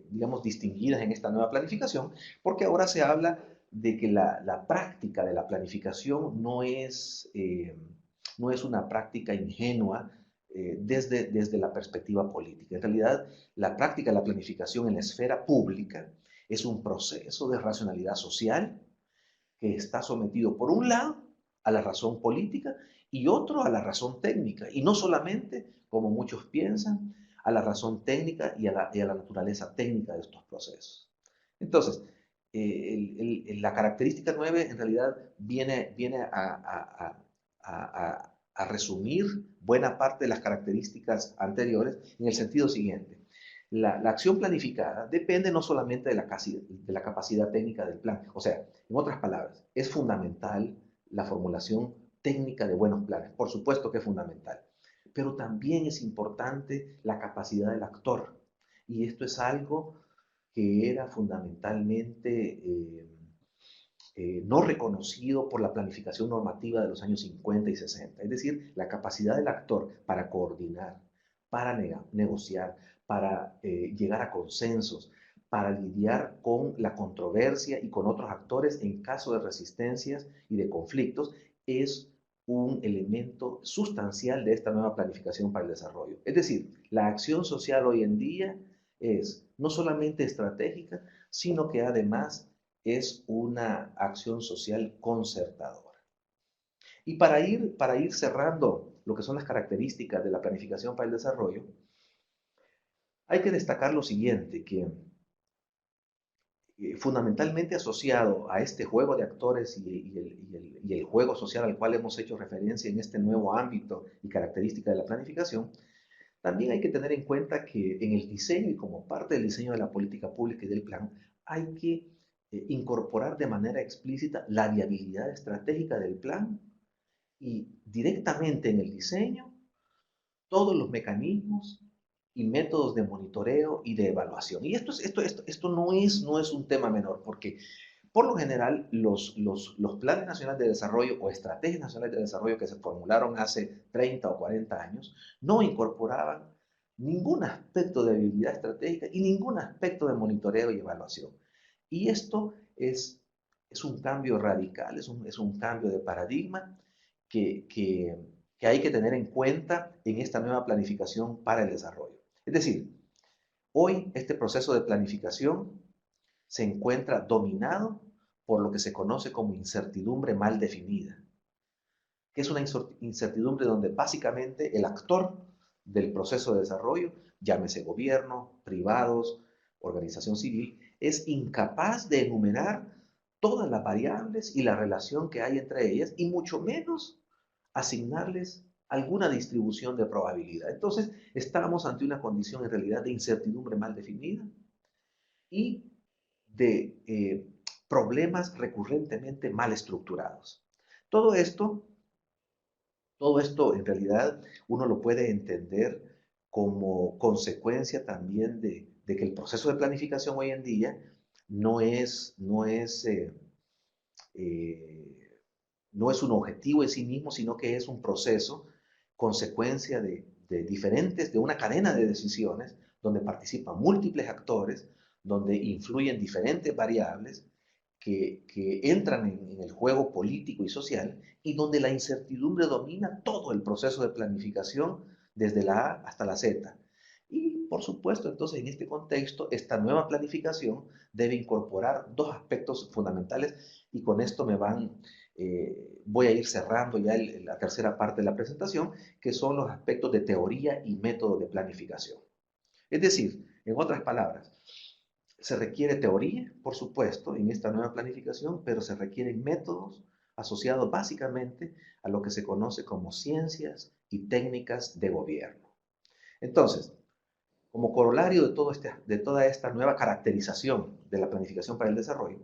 digamos, distinguidas en esta nueva planificación, porque ahora se habla de que la práctica de la planificación no es una práctica ingenua desde la perspectiva política. En realidad, la práctica de la planificación en la esfera pública es un proceso de racionalidad social que está sometido, por un lado, a la razón política y otro a la razón técnica. Y no solamente, como muchos piensan, a la razón técnica y a la naturaleza técnica de estos procesos. Entonces, la característica 9 en realidad viene a resumir buena parte de las características anteriores en el sentido siguiente. La acción planificada depende no solamente de la capacidad técnica del plan. O sea, en otras palabras, es fundamental la formulación técnica de buenos planes. Por supuesto que es fundamental. Pero también es importante la capacidad del actor. Y esto es algo que era fundamentalmente no reconocido por la planificación normativa de los años 50 y 60. Es decir, la capacidad del actor para coordinar, para negociar, para llegar a consensos, para lidiar con la controversia y con otros actores en caso de resistencias y de conflictos, es un elemento sustancial de esta nueva planificación para el desarrollo. Es decir, la acción social hoy en día es no solamente estratégica, sino que además es una acción social concertadora. Y para ir cerrando lo que son las características de la planificación para el desarrollo, hay que destacar lo siguiente, que fundamentalmente asociado a este juego de actores y el juego social al cual hemos hecho referencia en este nuevo ámbito y característica de la planificación, también hay que tener en cuenta que en el diseño y como parte del diseño de la política pública y del plan, hay que incorporar de manera explícita la viabilidad estratégica del plan y directamente en el diseño todos los mecanismos y métodos de monitoreo y de evaluación. Y esto no es un tema menor, porque por lo general los planes nacionales de desarrollo o estrategias nacionales de desarrollo que se formularon hace 30 o 40 años no incorporaban ningún aspecto de viabilidad estratégica y ningún aspecto de monitoreo y evaluación. Y esto es un cambio radical, es un cambio de paradigma que hay que tener en cuenta en esta nueva planificación para el desarrollo. Es decir, hoy este proceso de planificación se encuentra dominado por lo que se conoce como incertidumbre mal definida, que es una incertidumbre donde básicamente el actor del proceso de desarrollo, llámese gobierno, privados, organización civil, es incapaz de enumerar todas las variables y la relación que hay entre ellas y mucho menos asignarles alguna distribución de probabilidad. Entonces, estamos ante una condición en realidad de incertidumbre mal definida y de problemas recurrentemente mal estructurados. Todo esto, todo esto en realidad uno lo puede entender como consecuencia también de que el proceso de planificación hoy en día no es un objetivo en sí mismo, sino que es un proceso, consecuencia de una cadena de decisiones donde participan múltiples actores, donde influyen diferentes variables que entran en el juego político y social y donde la incertidumbre domina todo el proceso de planificación desde la A hasta la Z. Y por supuesto, entonces en este contexto, esta nueva planificación debe incorporar dos aspectos fundamentales y con esto voy a ir cerrando ya la tercera parte de la presentación, que son los aspectos de teoría y método de planificación. Es decir, en otras palabras, se requiere teoría, por supuesto, en esta nueva planificación, pero se requieren métodos asociados básicamente a lo que se conoce como ciencias y técnicas de gobierno. Entonces, como corolario de toda esta nueva caracterización de la planificación para el desarrollo,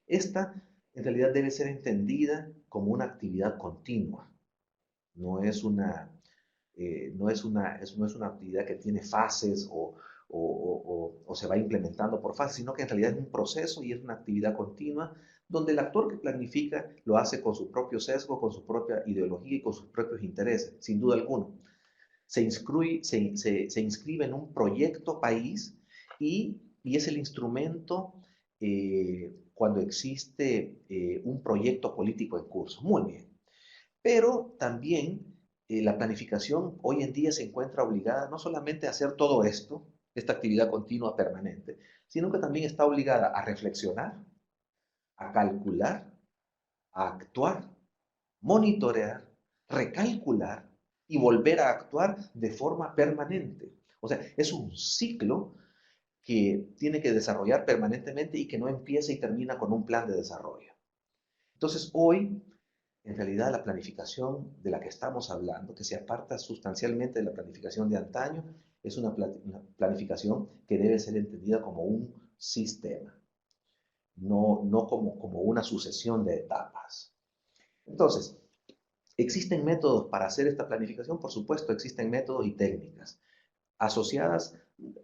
esta en realidad debe ser entendida como una actividad continua. no es una, no es una actividad que tiene fases o se va implementando por fases, sino que en realidad es un proceso y es una actividad continua donde el actor que planifica lo hace con su propio sesgo, con su propia ideología y con sus propios intereses, sin duda alguna. Se inscribe en un proyecto país y es el instrumento cuando existe un proyecto político en curso. Muy bien. Pero también la planificación hoy en día se encuentra obligada no solamente a hacer todo esto, esta actividad continua permanente, sino que también está obligada a reflexionar, a calcular, a actuar, monitorear, recalcular y volver a actuar de forma permanente. O sea, es un ciclo que tiene que desarrollar permanentemente y que no empieza y termina con un plan de desarrollo. Entonces, hoy, en realidad, la planificación de la que estamos hablando, que se aparta sustancialmente de la planificación de antaño, es una planificación que debe ser entendida como un sistema, no como una sucesión de etapas. Entonces, ¿existen métodos para hacer esta planificación? Por supuesto, existen métodos y técnicas asociadas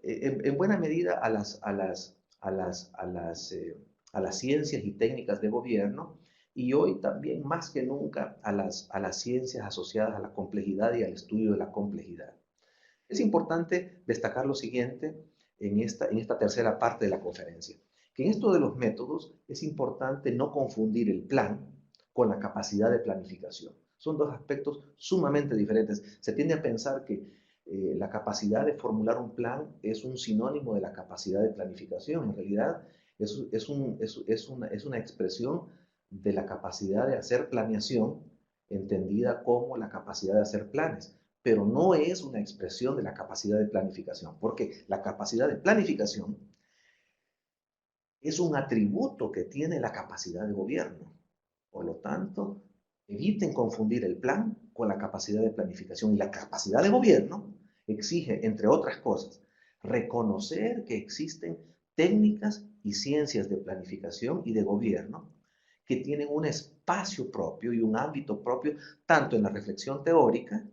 en buena medida a las ciencias y técnicas de gobierno y hoy también más que nunca a las ciencias asociadas a la complejidad y al estudio de la complejidad. Es importante destacar lo siguiente en esta tercera parte de la conferencia, que en esto de los métodos es importante no confundir el plan con la capacidad de planificación. Son dos aspectos sumamente diferentes. Se tiende a pensar que la capacidad de formular un plan es un sinónimo de la capacidad de planificación. En realidad es una expresión de la capacidad de hacer planeación entendida como la capacidad de hacer planes, pero no es una expresión de la capacidad de planificación, porque la capacidad de planificación es un atributo que tiene la capacidad de gobierno. Por lo tanto, eviten confundir el plan con la capacidad de planificación. Y la capacidad de gobierno exige, entre otras cosas, reconocer que existen técnicas y ciencias de planificación y de gobierno que tienen un espacio propio y un ámbito propio, tanto en la reflexión teórica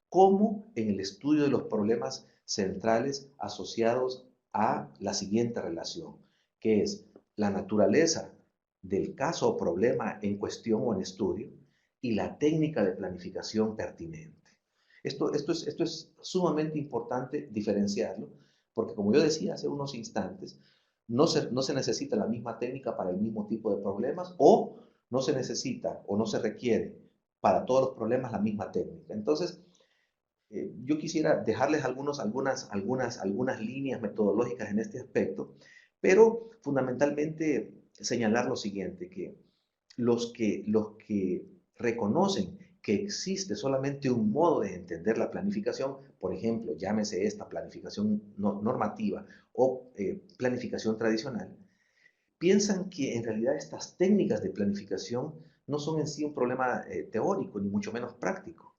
como en el estudio de los problemas centrales asociados a la siguiente relación, que es la naturaleza del caso o problema en cuestión o en estudio y la técnica de planificación pertinente. Esto es sumamente importante diferenciarlo, porque como yo decía hace unos instantes, no se necesita la misma técnica para el mismo tipo de problemas o no se necesita o no se requiere para todos los problemas la misma técnica. Entonces, yo quisiera dejarles algunas líneas metodológicas en este aspecto, pero fundamentalmente señalar lo siguiente, que los que reconocen que existe solamente un modo de entender la planificación, por ejemplo, llámese esta planificación normativa o planificación tradicional, piensan que en realidad estas técnicas de planificación no son en sí un problema teórico, ni mucho menos práctico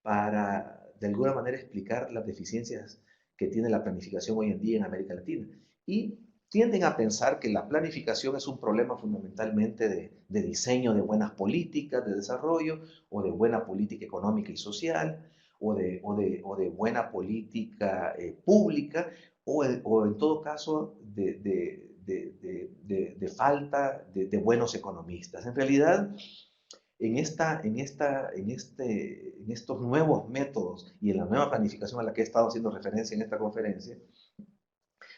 para de alguna manera explicar las deficiencias que tiene la planificación hoy en día en América Latina. Y tienden a pensar que la planificación es un problema fundamentalmente de diseño de buenas políticas de desarrollo o de buena política económica y social o de buena política pública o en todo caso de falta de buenos economistas. En realidad, en estos nuevos métodos y en la nueva planificación a la que he estado haciendo referencia en esta conferencia,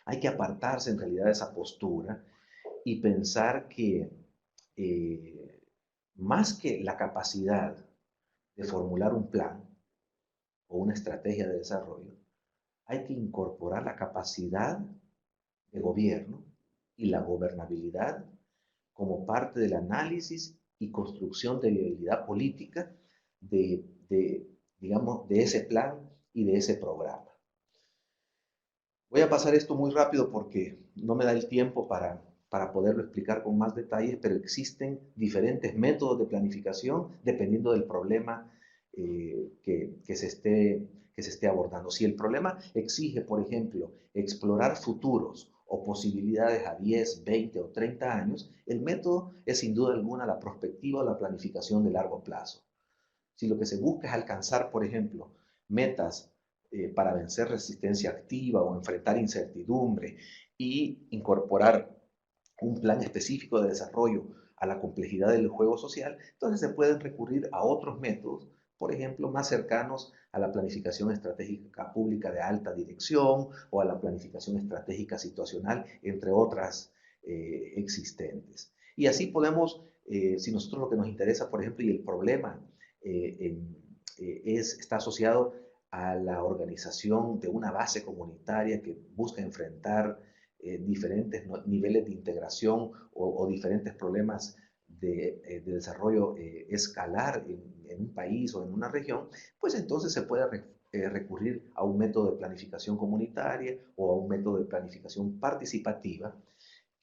hay que apartarse en realidad de esa postura y pensar que más que la capacidad de formular un plan o una estrategia de desarrollo, hay que incorporar la capacidad de gobierno y la gobernabilidad como parte del análisis y construcción de viabilidad política digamos, de ese plan y de ese programa. Voy a pasar esto muy rápido porque no me da el tiempo para poderlo explicar con más detalles, pero existen diferentes métodos de planificación dependiendo del problema que se esté abordando. Si el problema exige, por ejemplo, explorar futuros o posibilidades a 10, 20 o 30 años, el método es sin duda alguna la prospectiva o la planificación de largo plazo. si lo que se busca es alcanzar, por ejemplo, metas para vencer resistencia activa o enfrentar incertidumbre y incorporar un plan específico de desarrollo a la complejidad del juego social, entonces se pueden recurrir a otros métodos, por ejemplo, más cercanos a la planificación estratégica pública de alta dirección o a la planificación estratégica situacional, entre otras existentes. Y así podemos, si nosotros lo que nos interesa, por ejemplo, y el problema está asociado a la organización de una base comunitaria que busca enfrentar diferentes niveles de integración o diferentes problemas de desarrollo escalar en un país o en una región, pues entonces se puede recurrir a un método de planificación comunitaria o a un método de planificación participativa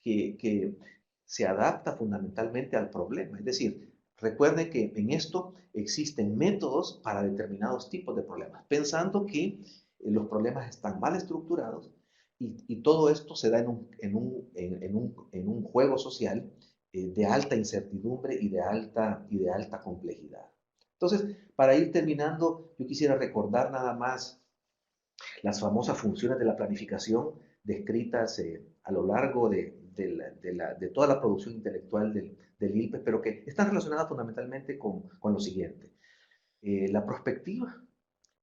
que se adapta fundamentalmente al problema. Es decir, recuerden que en esto existen métodos para determinados tipos de problemas, pensando que los problemas están mal estructurados y todo esto se da en un juego social de alta incertidumbre y de alta complejidad. Entonces, para ir terminando, yo quisiera recordar nada más las famosas funciones de la planificación descritas a lo largo de toda la producción intelectual del ILPE, pero que están relacionadas fundamentalmente con lo siguiente. La prospectiva,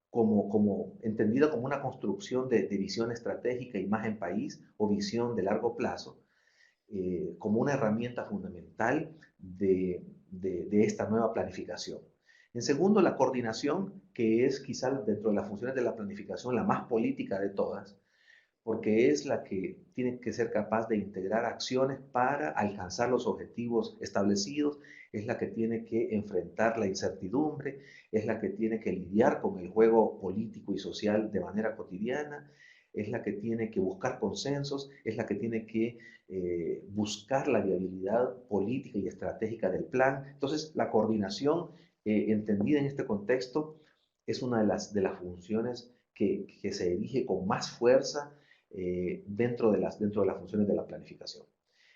como entendida como una construcción de visión estratégica, imagen país o visión de largo plazo, como una herramienta fundamental de esta nueva planificación. En segundo, la coordinación, que es quizá dentro de las funciones de la planificación la más política de todas, porque es la que tiene que ser capaz de integrar acciones para alcanzar los objetivos establecidos, es la que tiene que enfrentar la incertidumbre, es la que tiene que lidiar con el juego político y social de manera cotidiana, es la que tiene que buscar consensos, es la que tiene que buscar la viabilidad política y estratégica del plan. Entonces, la coordinación entendida en este contexto es una de las funciones que se erige con más fuerza dentro de las funciones de la planificación.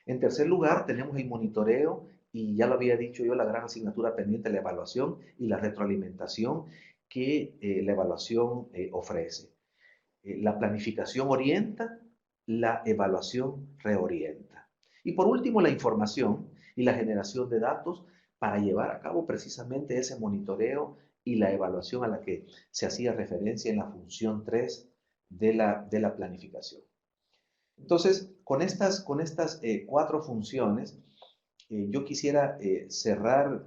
En tercer lugar, tenemos el monitoreo y ya lo había dicho yo, la gran asignatura pendiente, la evaluación y la retroalimentación que la evaluación ofrece. La planificación orienta, la evaluación reorienta. Y por último, la información y la generación de datos para llevar a cabo precisamente ese monitoreo y la evaluación a la que se hacía referencia en la función 3 de la planificación. Entonces, con estas 4 funciones, yo quisiera cerrar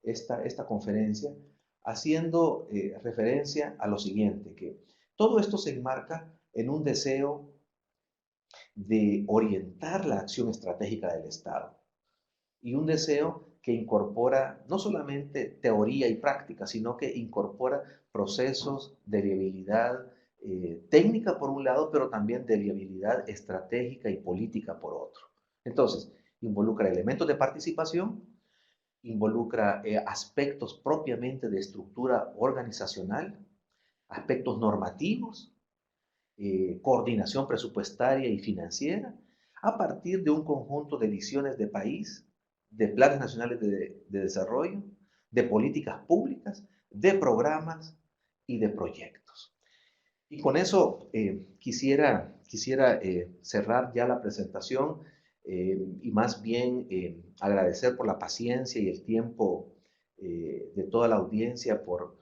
esta conferencia haciendo referencia a lo siguiente, que todo esto se enmarca en un deseo de orientar la acción estratégica del Estado y un deseo que incorpora no solamente teoría y práctica, sino que incorpora procesos de viabilidad técnica por un lado, pero también de viabilidad estratégica y política por otro. Entonces, involucra elementos de participación, involucra aspectos propiamente de estructura organizacional, aspectos normativos, coordinación presupuestaria y financiera, a partir de un conjunto de visiones de país, de planes nacionales de desarrollo, de políticas públicas, de programas y de proyectos. Y con eso quisiera cerrar ya la presentación y más bien agradecer por la paciencia y el tiempo de toda la audiencia por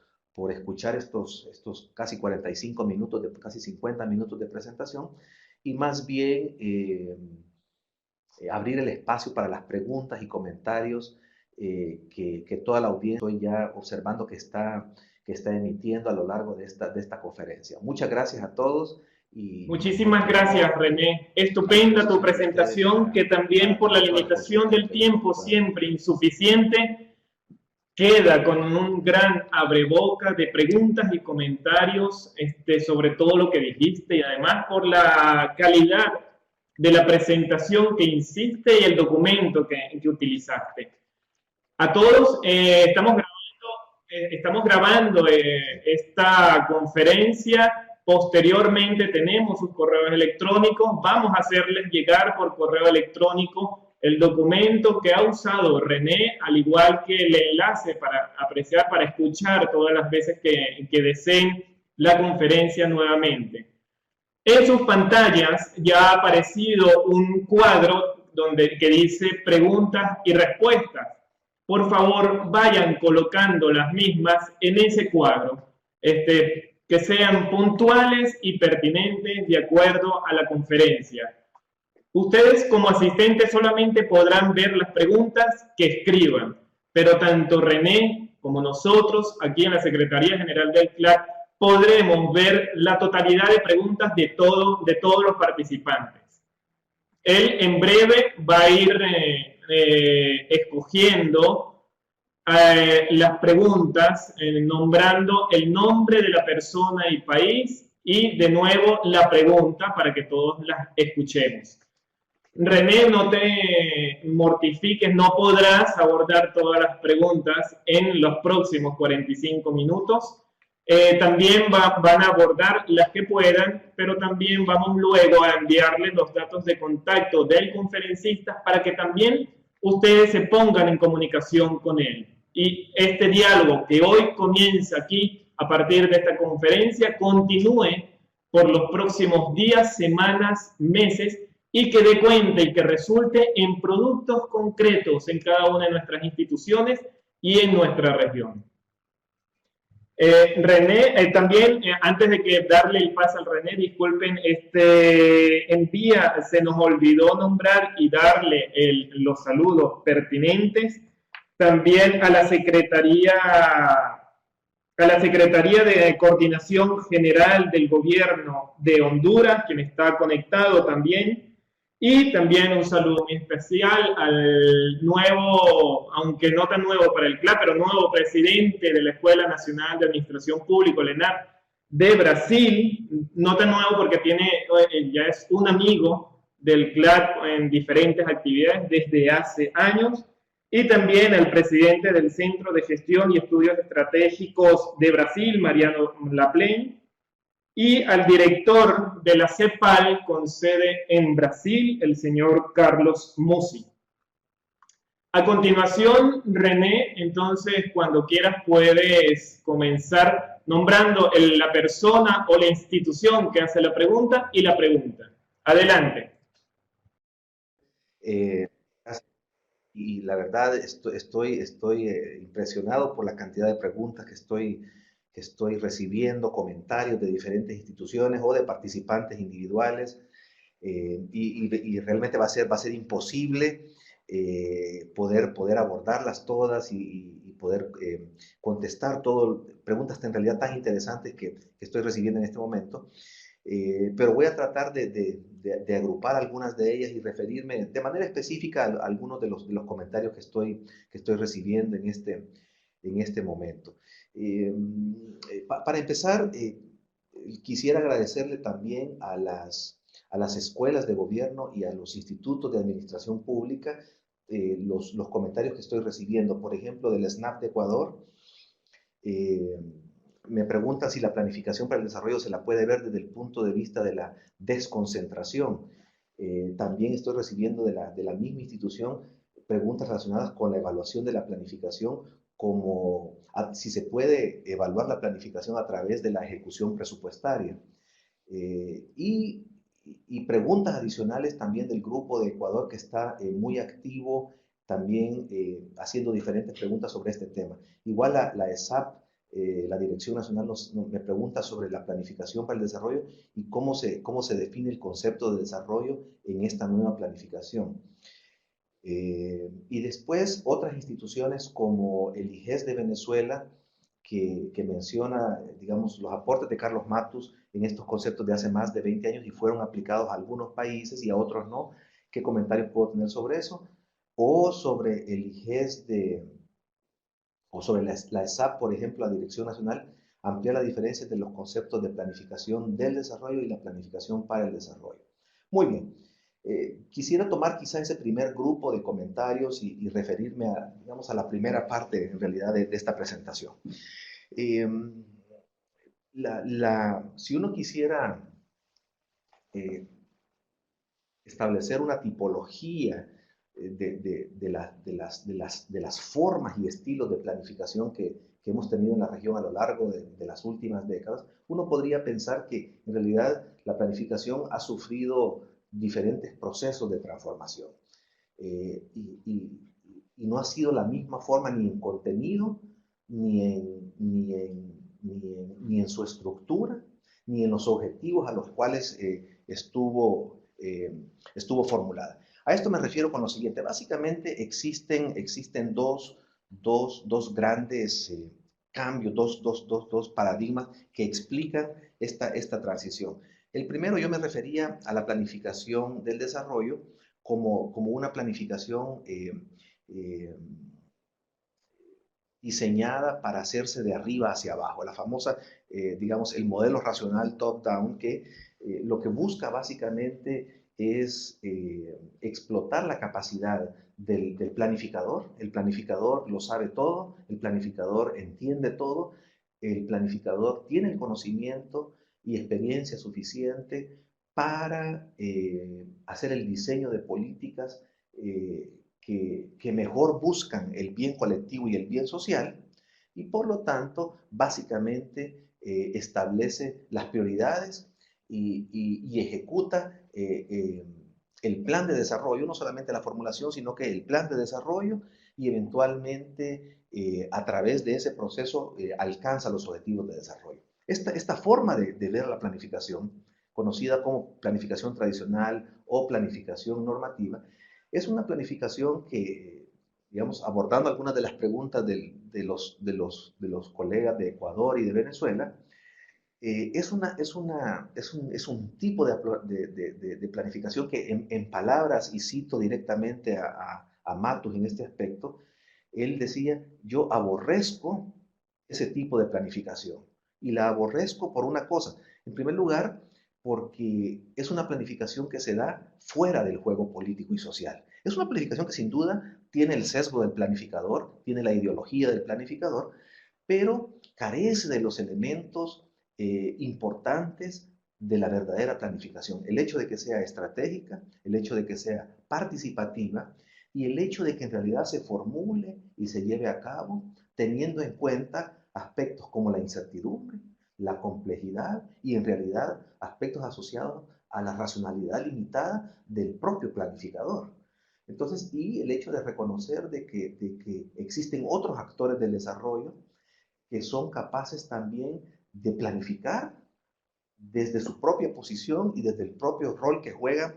escuchar estos casi 45 minutos, casi 50 minutos de presentación, y más bien abrir el espacio para las preguntas y comentarios que toda la audiencia estoy ya observando que está emitiendo a lo largo de esta conferencia. Muchas gracias a todos. Muchísimas gracias, René. Estupenda tu presentación, que también por la limitación del tiempo siempre insuficiente, queda con un gran abreboca de preguntas y comentarios sobre todo lo que dijiste, y además por la calidad de la presentación que hiciste y el documento que utilizaste. A todos, estamos grabando esta conferencia. Posteriormente tenemos sus correos electrónicos. Vamos a hacerles llegar por correo electrónico el documento que ha usado René, al igual que el enlace para apreciar, para escuchar todas las veces que deseen la conferencia nuevamente. En sus pantallas ya ha aparecido un cuadro que dice preguntas y respuestas. Por favor, vayan colocando las mismas en ese cuadro, que sean puntuales y pertinentes de acuerdo a la conferencia. Ustedes como asistentes solamente podrán ver las preguntas que escriban, pero tanto René como nosotros aquí en la Secretaría General del CLAC podremos ver la totalidad de preguntas de todos los participantes. Él en breve va a ir escogiendo las preguntas, nombrando el nombre de la persona y país, y de nuevo la pregunta para que todos las escuchemos. René, no te mortifiques, no podrás abordar todas las preguntas en los próximos 45 minutos. También van a abordar las que puedan, pero también vamos luego a enviarles los datos de contacto del conferencista para que también ustedes se pongan en comunicación con él. Y este diálogo que hoy comienza aquí a partir de esta conferencia continúe por los próximos días, semanas, meses, y que dé cuenta y que resulte en productos concretos en cada una de nuestras instituciones y en nuestra región. René, también antes de que darle el paso al René, disculpen, se nos olvidó nombrar y darle los saludos pertinentes también a la Secretaría de Coordinación General del Gobierno de Honduras, quien está conectado también. Y también un saludo muy especial al nuevo, aunque no tan nuevo para el CLAP, pero nuevo presidente de la Escuela Nacional de Administración Pública, el ENAP, de Brasil. No tan nuevo porque ya es un amigo del CLAP en diferentes actividades desde hace años. Y también al presidente del Centro de Gestión y Estudios Estratégicos de Brasil, Mariano Laplaine, y al director de la CEPAL con sede en Brasil, el señor Carlos Musi. A continuación, René, entonces, cuando quieras puedes comenzar nombrando la persona o la institución que hace la pregunta y la pregunta. Adelante. Y la verdad estoy impresionado por la cantidad de preguntas que estoy recibiendo, comentarios de diferentes instituciones o de participantes individuales, y realmente va a ser imposible poder abordarlas todas y poder contestar todo, preguntas en realidad tan interesantes que estoy recibiendo en este momento. Pero voy a tratar de agrupar algunas de ellas y referirme de manera específica a algunos de los comentarios que estoy recibiendo en este momento. Para empezar, quisiera agradecerle también a las escuelas de gobierno y a los institutos de administración pública los comentarios que estoy recibiendo. Por ejemplo, del SNAP de Ecuador, me pregunta si la planificación para el desarrollo se la puede ver desde el punto de vista de la desconcentración. También estoy recibiendo de la misma institución preguntas relacionadas con la evaluación de la planificación, como si se puede evaluar la planificación a través de la ejecución presupuestaria. Y preguntas adicionales también del grupo de Ecuador, que está muy activo también haciendo diferentes preguntas sobre este tema. Igual la ESAP, la Dirección Nacional me pregunta sobre la planificación para el desarrollo y cómo se define el concepto de desarrollo en esta nueva planificación. Y después otras instituciones como el IGES de Venezuela, que menciona, digamos, los aportes de Carlos Matus en estos conceptos de hace más de 20 años y fueron aplicados a algunos países y a otros no. ¿Qué comentarios puedo tener sobre eso? O sobre el IGES o sobre la ESAP, por ejemplo, la Dirección Nacional, ampliar la diferencia entre los conceptos de planificación del desarrollo y la planificación para el desarrollo. Muy bien. Quisiera tomar quizá ese primer grupo de comentarios y referirme digamos, a la primera parte, en realidad, de esta presentación. Si uno quisiera establecer una tipología de las formas y estilos de planificación que hemos tenido en la región a lo largo de las últimas décadas, uno podría pensar que en realidad la planificación ha sufrido diferentes procesos de transformación. Eh, y, y, y no ha sido la misma forma ni en contenido, ni en su estructura, ni en los objetivos a los cuales estuvo formulada. A esto me refiero con lo siguiente. Básicamente existen dos grandes cambios, dos paradigmas que explican esta transición. El primero, yo me refería a la planificación del desarrollo como una planificación eh, diseñada para hacerse de arriba hacia abajo, la famosa, digamos, el modelo racional top-down, que lo que busca básicamente es explotar la capacidad del planificador. El planificador lo sabe todo, el planificador entiende todo, el planificador tiene el conocimiento y experiencia suficiente para hacer el diseño de políticas que mejor buscan el bien colectivo y el bien social, y por lo tanto, básicamente establece las prioridades y ejecuta el plan de desarrollo, no solamente la formulación, sino que el plan de desarrollo, y eventualmente a través de ese proceso alcanza los objetivos de desarrollo. Esta forma de ver la planificación, conocida como planificación tradicional o planificación normativa, es una planificación que, digamos, abordando algunas de las preguntas de los colegas de Ecuador y de Venezuela, es un tipo de planificación que en palabras, y cito directamente a Matus en este aspecto, él decía: yo aborrezco ese tipo de planificación. Y la aborrezco por una cosa. En primer lugar, porque es una planificación que se da fuera del juego político y social. Es una planificación que sin duda tiene el sesgo del planificador, tiene la ideología del planificador, pero carece de los elementos importantes de la verdadera planificación. El hecho de que sea estratégica, el hecho de que sea participativa y el hecho de que en realidad se formule y se lleve a cabo teniendo en cuenta aspectos como la incertidumbre, la complejidad y en realidad aspectos asociados a la racionalidad limitada del propio planificador. Entonces, y el hecho de reconocer de que existen otros actores del desarrollo que son capaces también de planificar desde su propia posición y desde el propio rol que juegan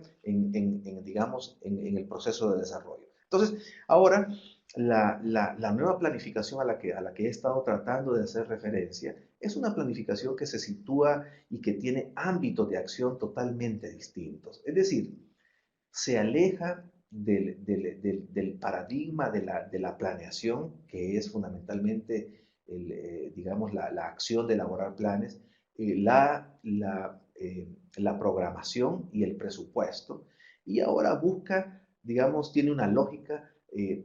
digamos, en el proceso de desarrollo. Entonces, ahora, la nueva planificación a la que he estado tratando de hacer referencia es una planificación que se sitúa y que tiene ámbitos de acción totalmente distintos. Es decir, se aleja del paradigma de la planeación, que es fundamentalmente, digamos, la acción de elaborar planes, la programación y el presupuesto, y ahora busca, digamos, tiene una lógica,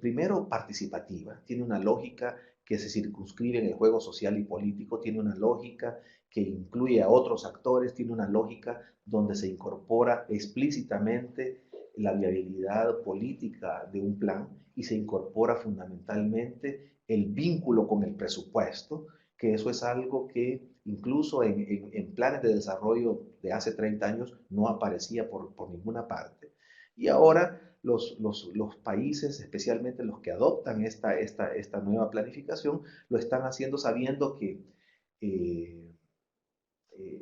primero participativa, tiene una lógica que se circunscribe en el juego social y político, tiene una lógica que incluye a otros actores, tiene una lógica donde se incorpora explícitamente la viabilidad política de un plan y se incorpora fundamentalmente el vínculo con el presupuesto, que eso es algo que incluso en planes de desarrollo de hace 30 años no aparecía por ninguna parte. Y ahora los países, especialmente los que adoptan esta nueva planificación, lo están haciendo sabiendo que eh,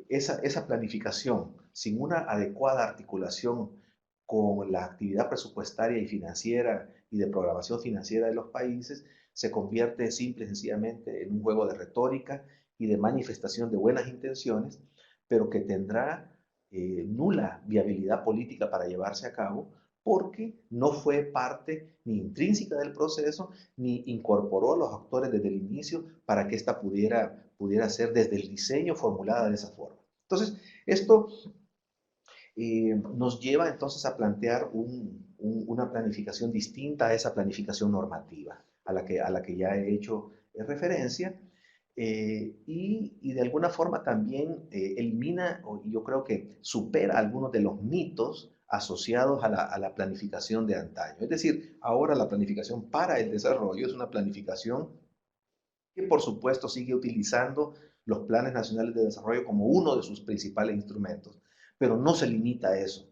esa planificación sin una adecuada articulación con la actividad presupuestaria y financiera y de programación financiera de los países, se convierte simple y sencillamente en un juego de retórica y de manifestación de buenas intenciones, pero que tendrá nula viabilidad política para llevarse a cabo, porque no fue parte ni intrínseca del proceso, ni incorporó a los actores desde el inicio para que ésta pudiera ser desde el diseño formulada de esa forma. Entonces, esto nos lleva entonces a plantear una planificación distinta a esa planificación normativa a la que ya he hecho referencia, y de alguna forma también elimina, o yo creo que supera algunos de los mitos asociados a la planificación de antaño. Es decir, ahora la planificación para el desarrollo es una planificación que por supuesto sigue utilizando los planes nacionales de desarrollo como uno de sus principales instrumentos, pero no se limita a eso.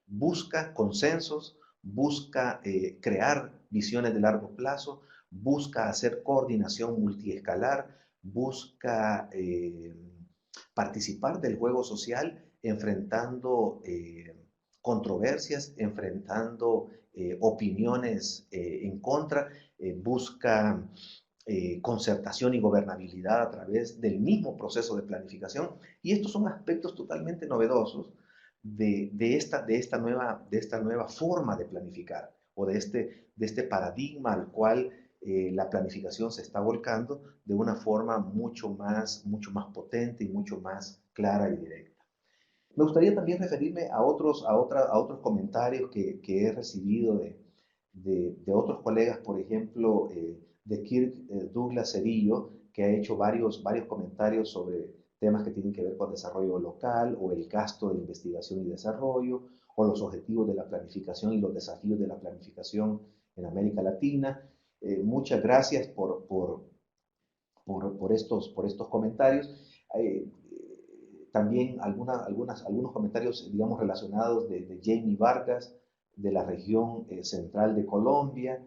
Busca consensos, busca crear visiones de largo plazo, busca hacer coordinación multiescalar, busca participar del juego social enfrentando controversias, enfrentando opiniones en contra, busca concertación y gobernabilidad a través del mismo proceso de planificación. Y estos son aspectos totalmente novedosos de esta nueva forma de planificar o de este paradigma al cual la planificación se está volcando de una forma mucho más potente y mucho más clara y directa. Me gustaría también referirme a otros comentarios que he recibido de otros colegas, por ejemplo, de Kirk Douglas Cerillo, que ha hecho varios comentarios sobre temas que tienen que ver con desarrollo local o el gasto de investigación y desarrollo, o los objetivos de la planificación y los desafíos de la planificación en América Latina. Muchas gracias por estos comentarios. Eh, También algunos comentarios, digamos, relacionados de Jamie Vargas, de la región central de Colombia,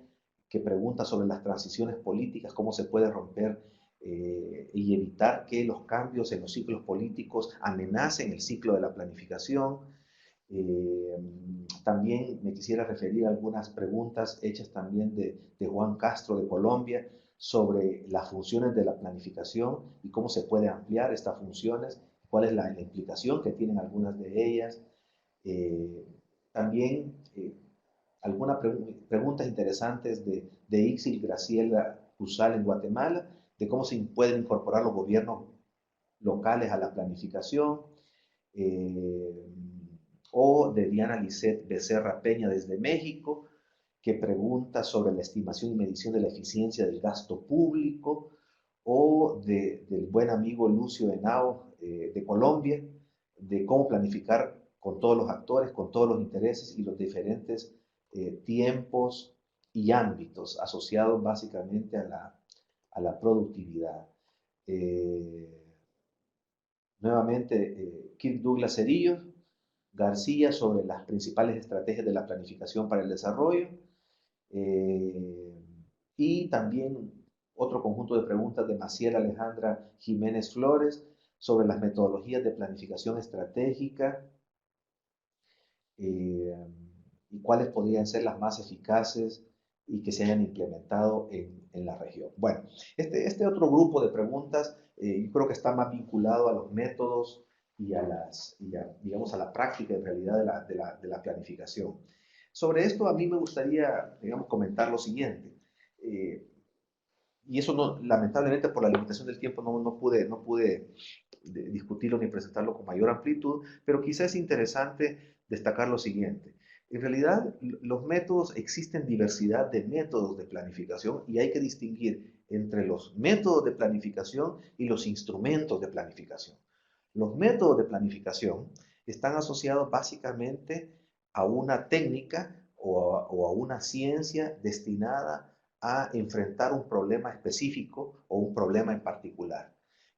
que pregunta sobre las transiciones políticas, cómo se puede romper y evitar que los cambios en los ciclos políticos amenacen el ciclo de la planificación. Eh, También me quisiera referir a algunas preguntas hechas también de Juan Castro de Colombia sobre las funciones de la planificación y cómo se puede ampliar estas funciones, cuál es la implicación que tienen algunas de ellas. Eh, También algunas preguntas interesantes de Ixil Graciela Cusal en Guatemala, de cómo se pueden incorporar los gobiernos locales a la planificación. Eh, o de Diana Lisset Becerra Peña desde México, que pregunta sobre la estimación y medición de la eficiencia del gasto público, o del buen amigo Lucio Henao de Colombia, de cómo planificar con todos los actores, con todos los intereses y los diferentes tiempos y ámbitos asociados básicamente a la productividad. Nuevamente, Kirk Douglas Cerillo García sobre las principales estrategias de la planificación para el desarrollo, eh, y también otro conjunto de preguntas de Maciel Alejandra Jiménez Flores sobre las metodologías de planificación estratégica eh, y cuáles podrían ser las más eficaces y que se hayan implementado en la región. Bueno, este otro grupo de preguntas yo creo que está más vinculado a los métodos digamos, a la práctica en realidad de la planificación. Sobre esto a mí me gustaría, digamos, comentar lo siguiente. Eh, y eso no, lamentablemente por la limitación del tiempo no pude discutirlo ni presentarlo con mayor amplitud, pero quizás es interesante destacar lo siguiente. En realidad, los métodos, existen diversidad de métodos de planificación y hay que distinguir entre los métodos de planificación y los instrumentos de planificación. Los métodos de planificación están asociados básicamente a una técnica o a una ciencia destinada a enfrentar un problema específico o un problema en particular,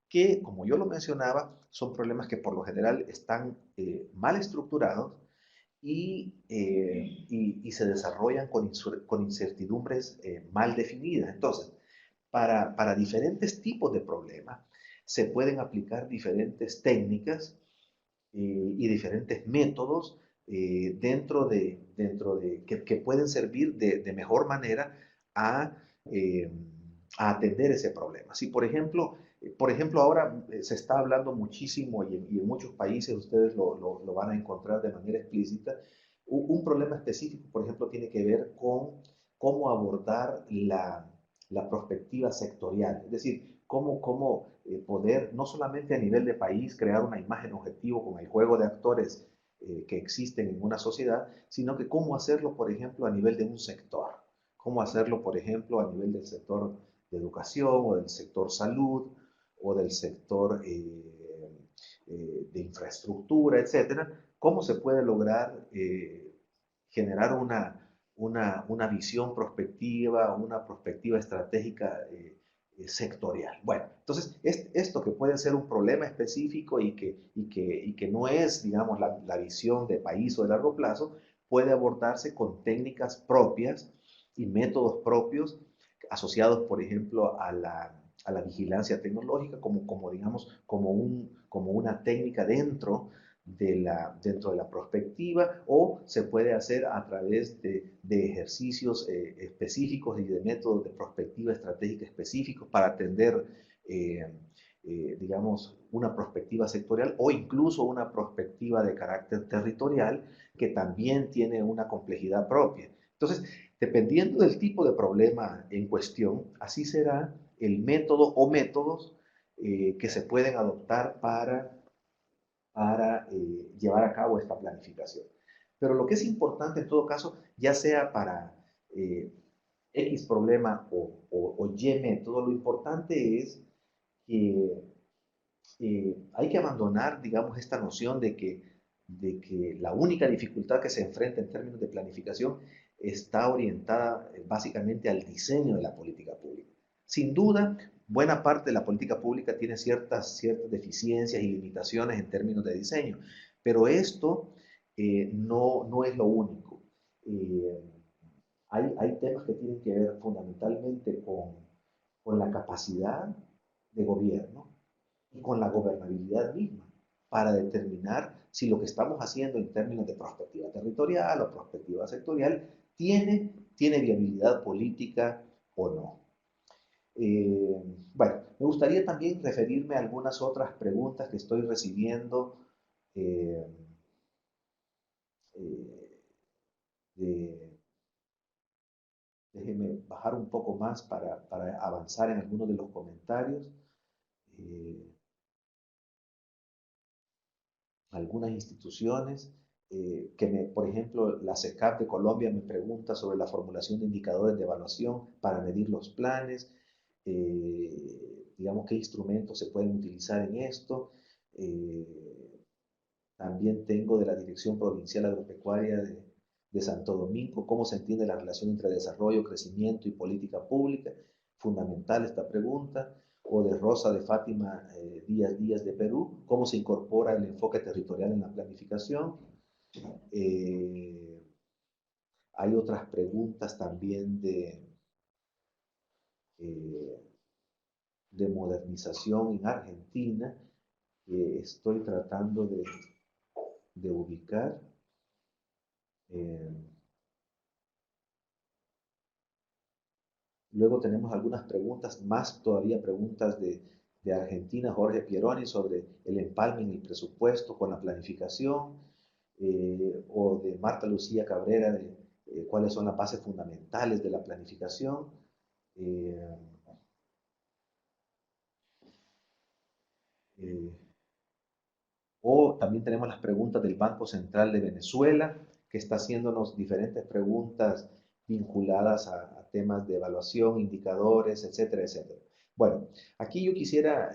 que, como yo lo mencionaba, son problemas que por lo general están mal estructurados y se desarrollan con incertidumbres mal definidas. Entonces, para diferentes tipos de problemas se pueden aplicar diferentes técnicas y diferentes métodos que pueden servir de mejor manera a, eh, a atender ese problema. Si, por ejemplo ahora se está hablando muchísimo y en muchos países ustedes lo van a encontrar de manera explícita, un problema específico, por ejemplo, tiene que ver con cómo abordar la perspectiva sectorial, es decir, cómo poder, no solamente a nivel de país, crear una imagen objetivo con el juego de actores que existen en una sociedad, sino que cómo hacerlo, por ejemplo, a nivel de un sector. Cómo hacerlo, por ejemplo, a nivel del sector de educación o del sector salud o del sector de infraestructura, etcétera, ¿cómo se puede lograr generar una visión prospectiva, una perspectiva estratégica sectorial? Bueno, entonces esto que puede ser un problema específico y que no es, digamos, la visión de país o de largo plazo, puede abordarse con técnicas propias y métodos propios asociados, por ejemplo, a la vigilancia tecnológica digamos, como una técnica dentro de la prospectiva, o se puede hacer a través de ejercicios específicos y de métodos de prospectiva estratégica específicos para atender, digamos, una prospectiva sectorial o incluso una prospectiva de carácter territorial que también tiene una complejidad propia. Entonces, dependiendo del tipo de problema en cuestión, así será el método o métodos que se pueden adoptar para llevar a cabo esta planificación. Pero lo que es importante en todo caso, ya sea para X problema o Y método, lo importante es que hay que abandonar, digamos, esta noción de que la única dificultad que se enfrenta en términos de planificación está orientada básicamente al diseño de la política pública. Sin duda, buena parte de la política pública tiene ciertas deficiencias y limitaciones en términos de diseño, pero esto no es lo único. Eh, hay temas que tienen que ver fundamentalmente con la capacidad de gobierno y con la gobernabilidad misma para determinar si lo que estamos haciendo en términos de perspectiva territorial o perspectiva sectorial tiene viabilidad política o no. Bueno, me gustaría también referirme a algunas otras preguntas que estoy recibiendo eh, eh, de, déjeme bajar un poco más para avanzar en algunos de los comentarios. Eh, Algunas instituciones por ejemplo, la CECAP de Colombia me pregunta sobre la formulación de indicadores de evaluación para medir los planes, digamos, qué instrumentos se pueden utilizar en esto. También tengo de la Dirección Provincial Agropecuaria de Santo Domingo, cómo se entiende la relación entre desarrollo, crecimiento y política pública. Fundamental esta pregunta. O de Rosa de Fátima Díaz de Perú, cómo se incorpora el enfoque territorial en la planificación. Hay otras preguntas también eh, de modernización en Argentina que estoy tratando de ubicar. Luego tenemos algunas preguntas, más todavía preguntas de Argentina, Jorge Pieroni, sobre el empalme en el presupuesto con la planificación, o de Marta Lucía Cabrera, de cuáles son las bases fundamentales de la planificación. Eh, eh, o también tenemos las preguntas del Banco Central de Venezuela, que está haciéndonos diferentes preguntas vinculadas a temas de evaluación, indicadores, etcétera, etcétera. Bueno, aquí yo quisiera,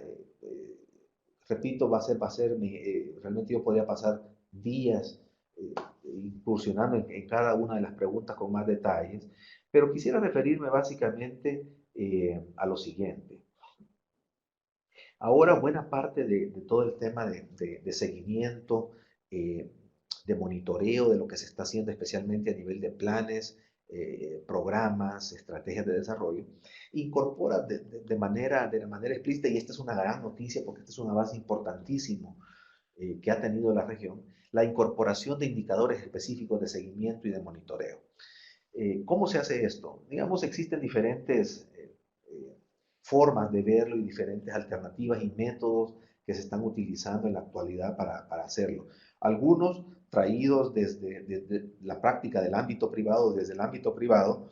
repito, realmente yo podría pasar días incursionando en cada una de las preguntas con más detalles, pero quisiera referirme básicamente a lo siguiente. Ahora, buena parte de todo el tema de seguimiento, eh, de monitoreo de lo que se está haciendo, especialmente a nivel de planes, programas, estrategias de desarrollo, incorpora de manera explícita, y esta es una gran noticia porque este es un avance importantísimo que ha tenido la región, la incorporación de indicadores específicos de seguimiento y de monitoreo. ¿Cómo se hace esto? Digamos, existen diferentes formas de verlo y diferentes alternativas y métodos que se están utilizando en la actualidad para hacerlo. Algunos traídos desde la práctica del ámbito privado, desde el ámbito privado,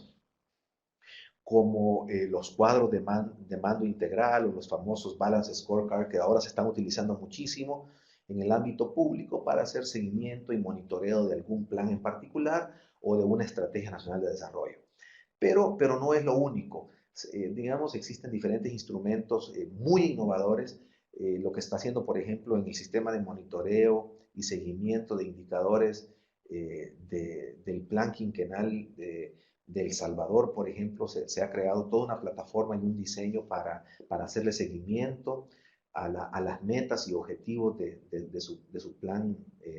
como los cuadros de mando integral o los famosos balance scorecard, que ahora se están utilizando muchísimo en el ámbito público para hacer seguimiento y monitoreo de algún plan en particular o de una estrategia nacional de desarrollo. Pero no es lo único. Digamos, existen diferentes instrumentos muy innovadores lo que está haciendo, por ejemplo, en el sistema de monitoreo y seguimiento de indicadores del plan quinquenal de El Salvador, por ejemplo, se ha creado toda una plataforma y un diseño para hacerle seguimiento a las metas y objetivos de su plan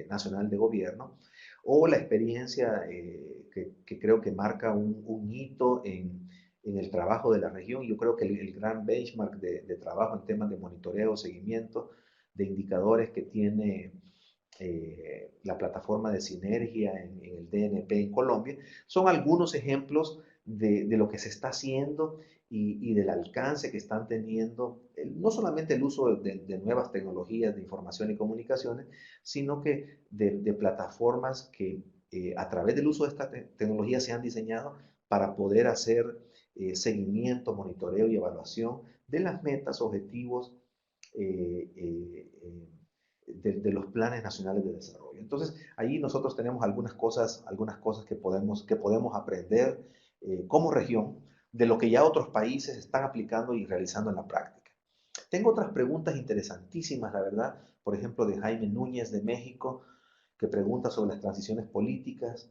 nacional de gobierno, o la experiencia que creo que marca un hito en el trabajo de la región. Yo creo que el gran benchmark de trabajo en temas de monitoreo, seguimiento, de indicadores que tiene la plataforma de sinergia en el DNP en Colombia, son algunos ejemplos de lo que se está haciendo y del alcance que están teniendo, no solamente el uso de nuevas tecnologías de información y comunicaciones, sino que de plataformas que a través del uso de esta tecnología se han diseñado para poder hacer seguimiento, monitoreo y evaluación de las metas, objetivos eh, eh, eh, de los planes nacionales de desarrollo. Entonces, ahí nosotros tenemos algunas cosas que podemos aprender como región de lo que ya otros países están aplicando y realizando en la práctica. Tengo otras preguntas interesantísimas, la verdad, por ejemplo, de Jaime Núñez de México, que pregunta sobre las transiciones políticas.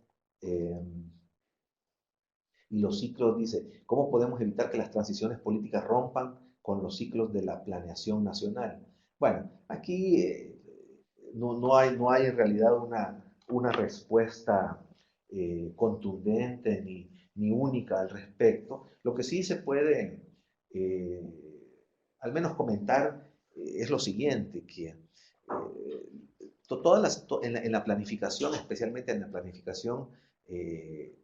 Y los ciclos, dice, ¿cómo podemos evitar que las transiciones políticas rompan con los ciclos de la planeación nacional? Bueno, aquí no hay en realidad una respuesta contundente ni única al respecto. Lo que sí se puede eh, al menos comentar es lo siguiente, que en la planificación, especialmente en la planificación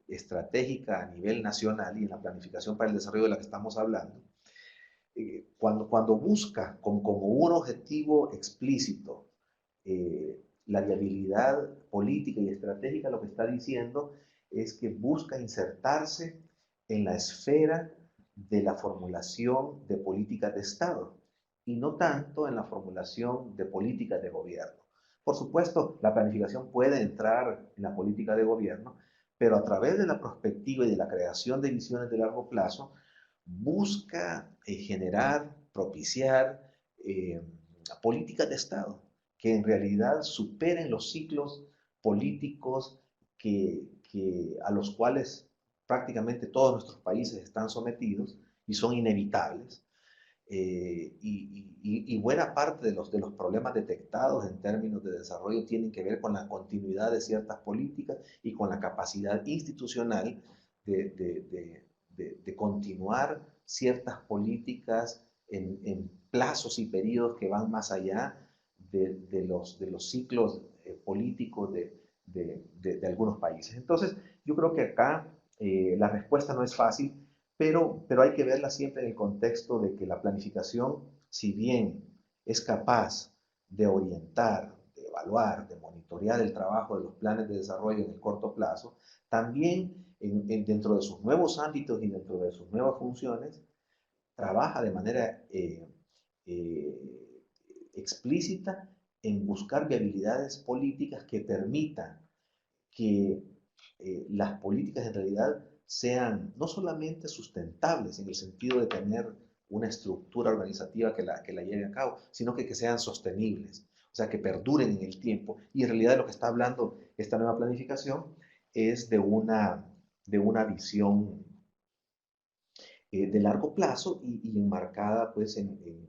estratégica a nivel nacional y en la planificación para el desarrollo de la que estamos hablando, cuando busca como un objetivo explícito la viabilidad política y estratégica, lo que está diciendo es que busca insertarse en la esfera de la formulación de políticas de Estado y no tanto en la formulación de políticas de gobierno. Por supuesto, la planificación puede entrar en la política de gobierno, pero a través de la perspectiva y de la creación de visiones de largo plazo, busca generar, propiciar eh, políticas de Estado que en realidad superen los ciclos políticos a los cuales prácticamente todos nuestros países están sometidos y son inevitables. Y buena parte de los problemas detectados en términos de desarrollo tienen que ver con la continuidad de ciertas políticas y con la capacidad institucional de continuar ciertas políticas en plazos y periodos que van más allá de los ciclos políticos de algunos países. Entonces, yo creo que acá la respuesta no es fácil, pero hay que verla siempre en el contexto de que la planificación, si bien es capaz de orientar, de evaluar, de monitorear el trabajo de los planes de desarrollo en el corto plazo, también dentro de sus nuevos ámbitos y dentro de sus nuevas funciones, trabaja de manera explícita en buscar viabilidades políticas que permitan que las políticas en realidad sean no solamente sustentables en el sentido de tener una estructura organizativa que la lleve a cabo, sino que sean sostenibles, o sea, que perduren en el tiempo. Y en realidad lo que está hablando esta nueva planificación es de una visión de largo plazo y enmarcada pues en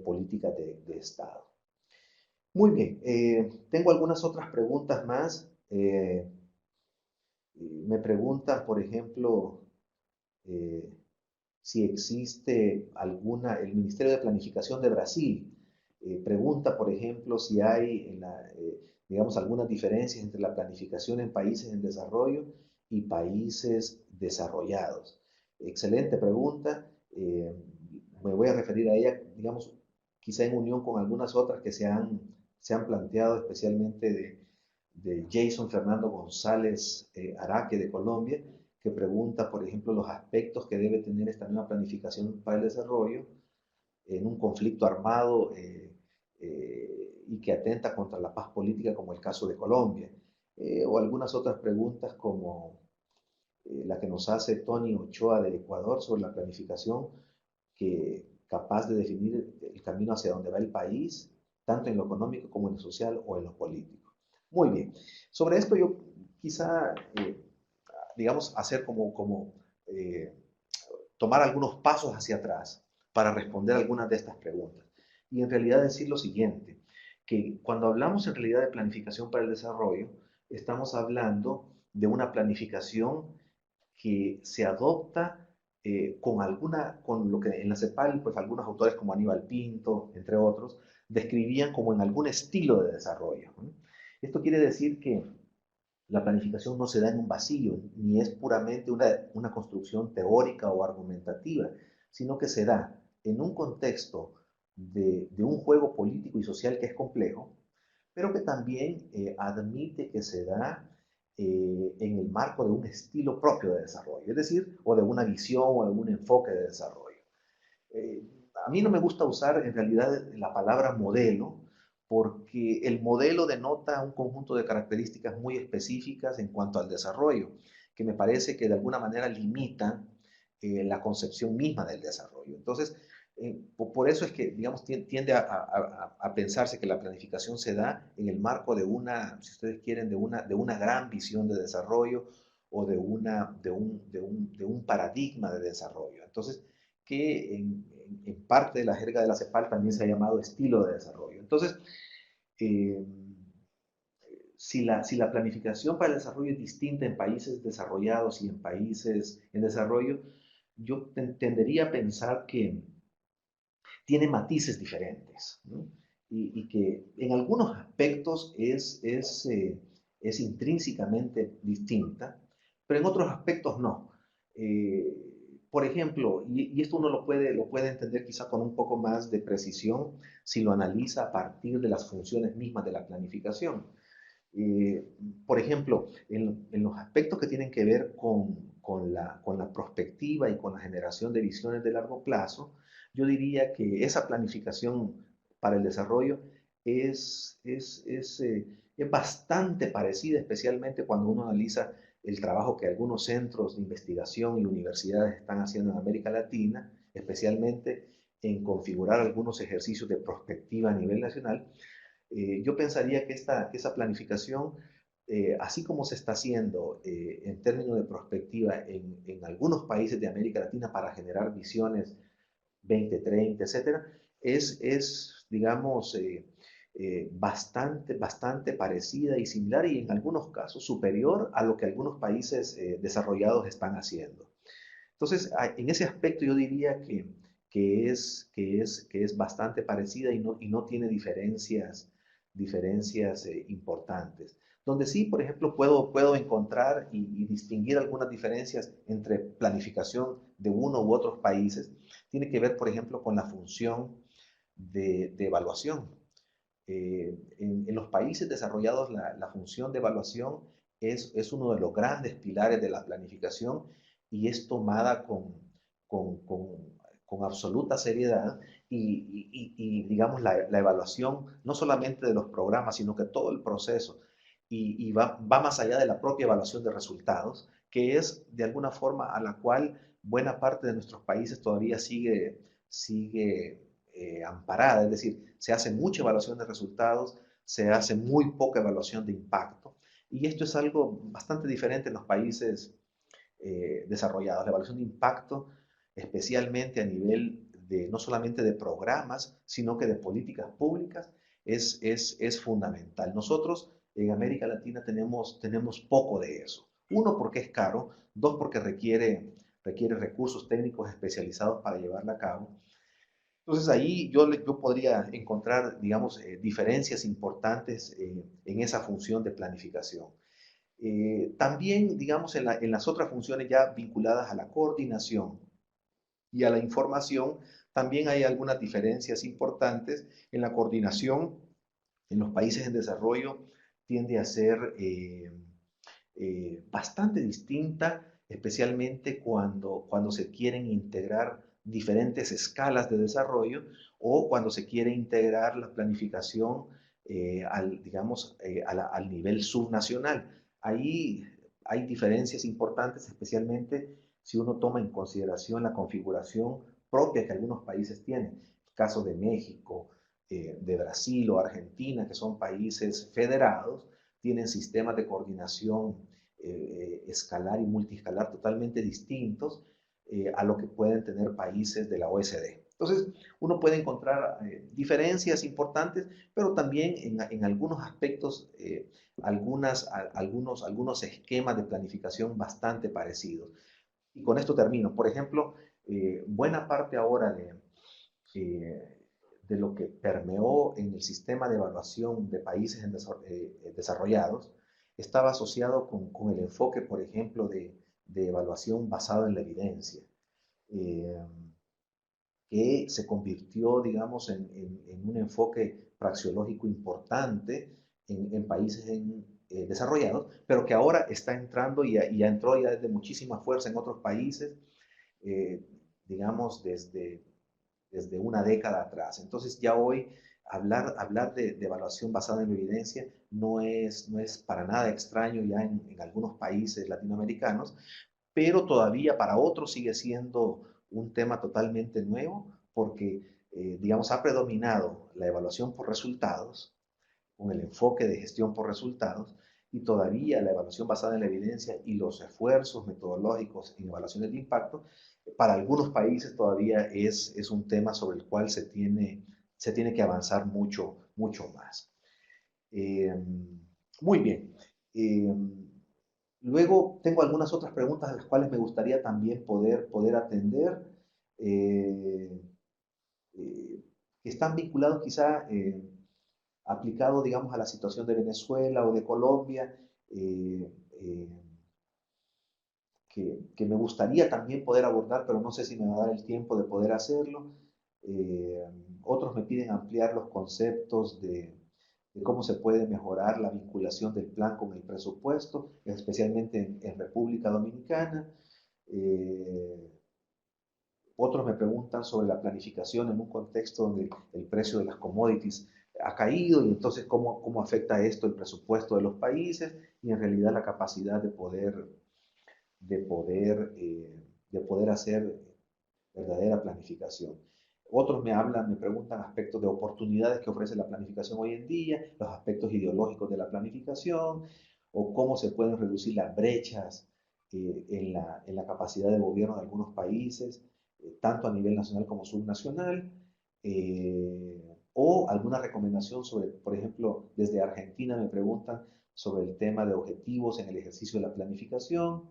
políticas de Estado. Muy bien, tengo algunas otras preguntas más. Me preguntan, por ejemplo, eh, si existe el Ministerio de Planificación de Brasil pregunta, por ejemplo, si hay, digamos, algunas diferencias entre la planificación en países en desarrollo y países desarrollados. Excelente pregunta. Me voy a referir a ella, digamos, quizá en unión con algunas otras que se han planteado, especialmente de Jason Fernando González Araque de Colombia, que pregunta, por ejemplo, los aspectos que debe tener esta nueva planificación para el desarrollo en un conflicto armado y que atenta contra la paz política, como el caso de Colombia. O algunas otras preguntas como la que nos hace Tony Ochoa de Ecuador sobre la planificación, que capaz de definir el camino hacia donde va el país, tanto en lo económico como en lo social o en lo político. Muy bien. Sobre esto yo quizá, digamos, hacer eh, tomar algunos pasos hacia atrás para responder algunas de estas preguntas. Y en realidad decir lo siguiente, que cuando hablamos en realidad de planificación para el desarrollo, estamos hablando de una planificación que se adopta con lo que en la CEPAL, pues algunos autores como Aníbal Pinto, entre otros, describían como en algún estilo de desarrollo. Esto quiere decir que la planificación no se da en un vacío, ni es puramente una construcción teórica o argumentativa, sino que se da en un contexto de un juego político y social que es complejo, pero que también admite que se da en el marco de un estilo propio de desarrollo, es decir, o de una visión o de un enfoque de desarrollo. Eh, a mí no me gusta usar en realidad la palabra modelo, porque el modelo denota un conjunto de características muy específicas en cuanto al desarrollo, que me parece que de alguna manera limitan la concepción misma del desarrollo. Entonces, por eso es que, digamos, tiende a pensarse que la planificación se da en el marco de una, si ustedes quieren, de una gran visión de desarrollo o de un paradigma de desarrollo. Entonces, que en parte de la jerga de la CEPAL también se ha llamado estilo de desarrollo. Entonces, eh, si la planificación para el desarrollo es distinta en países desarrollados y en países en desarrollo, yo tendería a pensar que tiene matices diferentes, ¿no? Y que en algunos aspectos es intrínsecamente distinta, pero en otros aspectos no. Eh, por ejemplo, y esto uno lo puede entender quizá con un poco más de precisión si lo analiza a partir de las funciones mismas de la planificación. Eh, por ejemplo, en los aspectos que tienen que ver con la prospectiva y con la generación de visiones de largo plazo, yo diría que esa planificación para el desarrollo es bastante parecida, especialmente cuando uno analiza el trabajo que algunos centros de investigación y universidades están haciendo en América Latina, especialmente en configurar algunos ejercicios de prospectiva a nivel nacional. Yo pensaría que esa planificación, así como se está haciendo en términos de prospectiva en algunos países de América Latina para generar visiones 2030, etcétera, digamos, bastante parecida y similar y en algunos casos superior a lo que algunos países desarrollados están haciendo. Entonces, en ese aspecto yo diría que es bastante parecida y no tiene diferencias importantes. Donde sí, por ejemplo, puedo encontrar y distinguir algunas diferencias entre planificación de uno u otros países, tiene que ver, por ejemplo, con la función de evaluación. En los países desarrollados la función de evaluación es uno de los grandes pilares de la planificación y es tomada con, con, con absoluta seriedad digamos, la evaluación no solamente de los programas, sino que todo el proceso y va más allá de la propia evaluación de resultados, que es de alguna forma a la cual buena parte de nuestros países todavía sigue amparada, es decir, se hace mucha evaluación de resultados, se hace muy poca evaluación de impacto, y esto es algo bastante diferente en los países desarrollados. La evaluación de impacto, especialmente a nivel de no solamente de programas, sino que de políticas públicas, es fundamental. Nosotros en América Latina tenemos poco de eso. Uno, porque es caro. Dos, porque requiere recursos técnicos especializados para llevarla a cabo. Entonces ahí yo podría encontrar, digamos, diferencias importantes en esa función de planificación. También, digamos, en las otras funciones ya vinculadas a la coordinación y a la información, también hay algunas diferencias importantes. En la coordinación, en los países en desarrollo, tiende a ser bastante distinta, especialmente cuando se quieren integrar diferentes escalas de desarrollo o cuando se quiere integrar la planificación digamos, al nivel subnacional. Ahí hay diferencias importantes, especialmente si uno toma en consideración la configuración propias que algunos países tienen. El caso de México, de Brasil o Argentina, que son países federados, tienen sistemas de coordinación escalar y multiescalar totalmente distintos a lo que pueden tener países de la OECD. Entonces, uno puede encontrar diferencias importantes, pero también en algunos aspectos, algunos esquemas de planificación bastante parecidos. Y con esto termino. Por ejemplo, buena parte ahora de lo que permeó en el sistema de evaluación de países desarrollados estaba asociado con el enfoque, por ejemplo, de evaluación basado en la evidencia. Eh, que se convirtió, digamos, en un enfoque praxeológico importante en países desarrollados, pero que ahora está entrando y ya entró ya desde muchísima fuerza en otros países, eh, digamos, desde una década atrás. Entonces ya hoy hablar de evaluación basada en evidencia no es para nada extraño ya en algunos países latinoamericanos, pero todavía para otros sigue siendo un tema totalmente nuevo porque, digamos, ha predominado la evaluación por resultados, con el enfoque de gestión por resultados, y todavía la evaluación basada en la evidencia y los esfuerzos metodológicos en evaluaciones de impacto, para algunos países todavía es un tema sobre el cual se tiene que avanzar mucho, mucho más. Eh, Muy bien. Eh, Luego tengo algunas otras preguntas a las cuales me gustaría también poder atender, eh, eh, que están vinculados quizá aplicado, digamos, a la situación de Venezuela o de Colombia, eh, eh, que me gustaría también poder abordar, pero no sé si me va a dar el tiempo de poder hacerlo. Eh, Otros me piden ampliar los conceptos de cómo se puede mejorar la vinculación del plan con el presupuesto, especialmente en República Dominicana. Eh, Otros me preguntan sobre la planificación en un contexto donde el precio de las commodities ha caído y entonces cómo afecta esto el presupuesto de los países y en realidad la capacidad de poder hacer verdadera planificación. Otros me preguntan aspectos de oportunidades que ofrece la planificación hoy en día, los aspectos ideológicos de la planificación, o cómo se pueden reducir las brechas en la capacidad de gobierno de algunos países, tanto a nivel nacional como subnacional, o alguna recomendación sobre, por ejemplo, desde Argentina me preguntan sobre el tema de objetivos en el ejercicio de la planificación.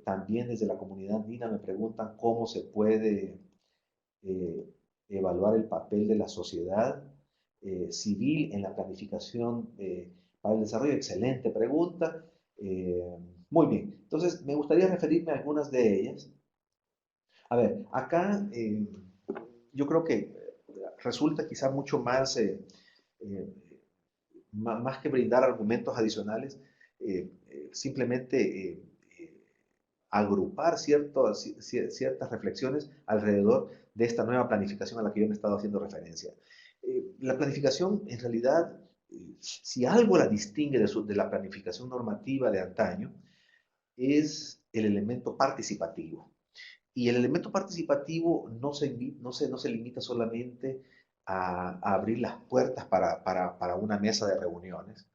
También desde la comunidad andina me preguntan cómo se puede eh, evaluar el papel de la sociedad civil en la planificación para el desarrollo. Excelente pregunta. Eh, Muy bien, entonces me gustaría referirme a algunas de ellas. A ver, acá yo creo que resulta quizá mucho más, eh, más que brindar argumentos adicionales, simplemente agrupar ciertas reflexiones alrededor de esta nueva planificación a la que yo me he estado haciendo referencia. La planificación, en realidad, si algo la distingue de la planificación normativa de antaño, es el elemento participativo. Y el elemento participativo no se limita solamente a abrir las puertas para una mesa de reuniones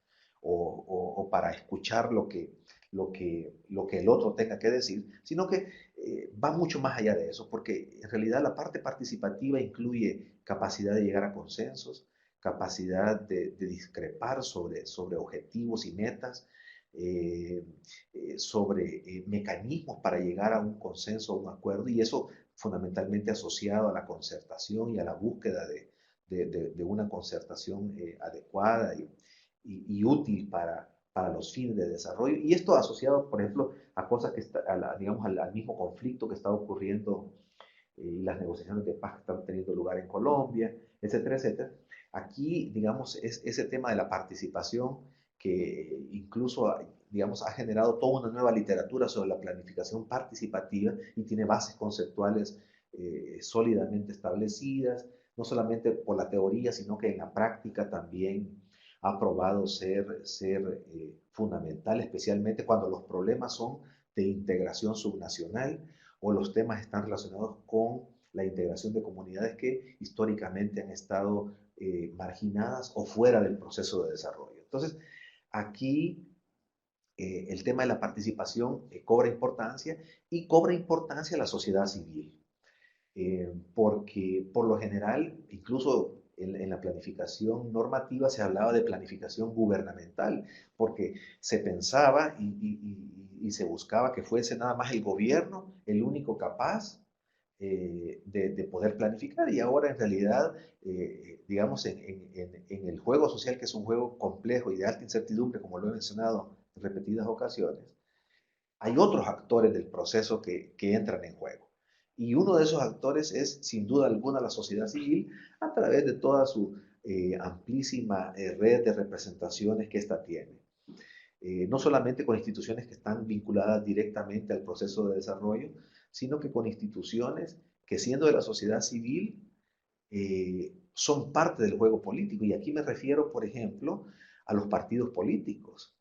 o para escuchar lo que el otro tenga que decir, sino que va mucho más allá de eso, porque en realidad la parte participativa incluye capacidad de llegar a consensos, capacidad de discrepar sobre objetivos y metas, eh, sobre mecanismos para llegar a un consenso, a un acuerdo, y eso fundamentalmente asociado a la concertación y a la búsqueda de una concertación adecuada y útil para los fines de desarrollo. Y esto asociado, por ejemplo, a cosas que digamos, al mismo conflicto que está ocurriendo y las negociaciones de paz que están teniendo lugar en Colombia, etcétera, etcétera. Aquí, digamos, es ese tema de la participación que incluso, digamos, ha generado toda una nueva literatura sobre la planificación participativa y tiene bases conceptuales sólidamente establecidas, no solamente por la teoría, sino que en la práctica también ha probado ser fundamental, especialmente cuando los problemas son de integración subnacional o los temas están relacionados con la integración de comunidades que históricamente han estado marginadas o fuera del proceso de desarrollo. Entonces, aquí el tema de la participación cobra importancia y cobra importancia la sociedad civil, porque por lo general, incluso en la planificación normativa se hablaba de planificación gubernamental, porque se pensaba y se buscaba que fuese nada más el gobierno el único capaz de poder planificar y ahora en realidad, digamos, en el juego social, que es un juego complejo y de alta incertidumbre, como lo he mencionado en repetidas ocasiones, hay otros actores del proceso que entran en juego. Y uno de esos actores es, sin duda alguna, la sociedad civil a través de toda su amplísima red de representaciones que ésta tiene. No solamente con instituciones que están vinculadas directamente al proceso de desarrollo, sino que con instituciones que siendo de la sociedad civil son parte del juego político. Y aquí me refiero, por ejemplo, a los partidos políticos.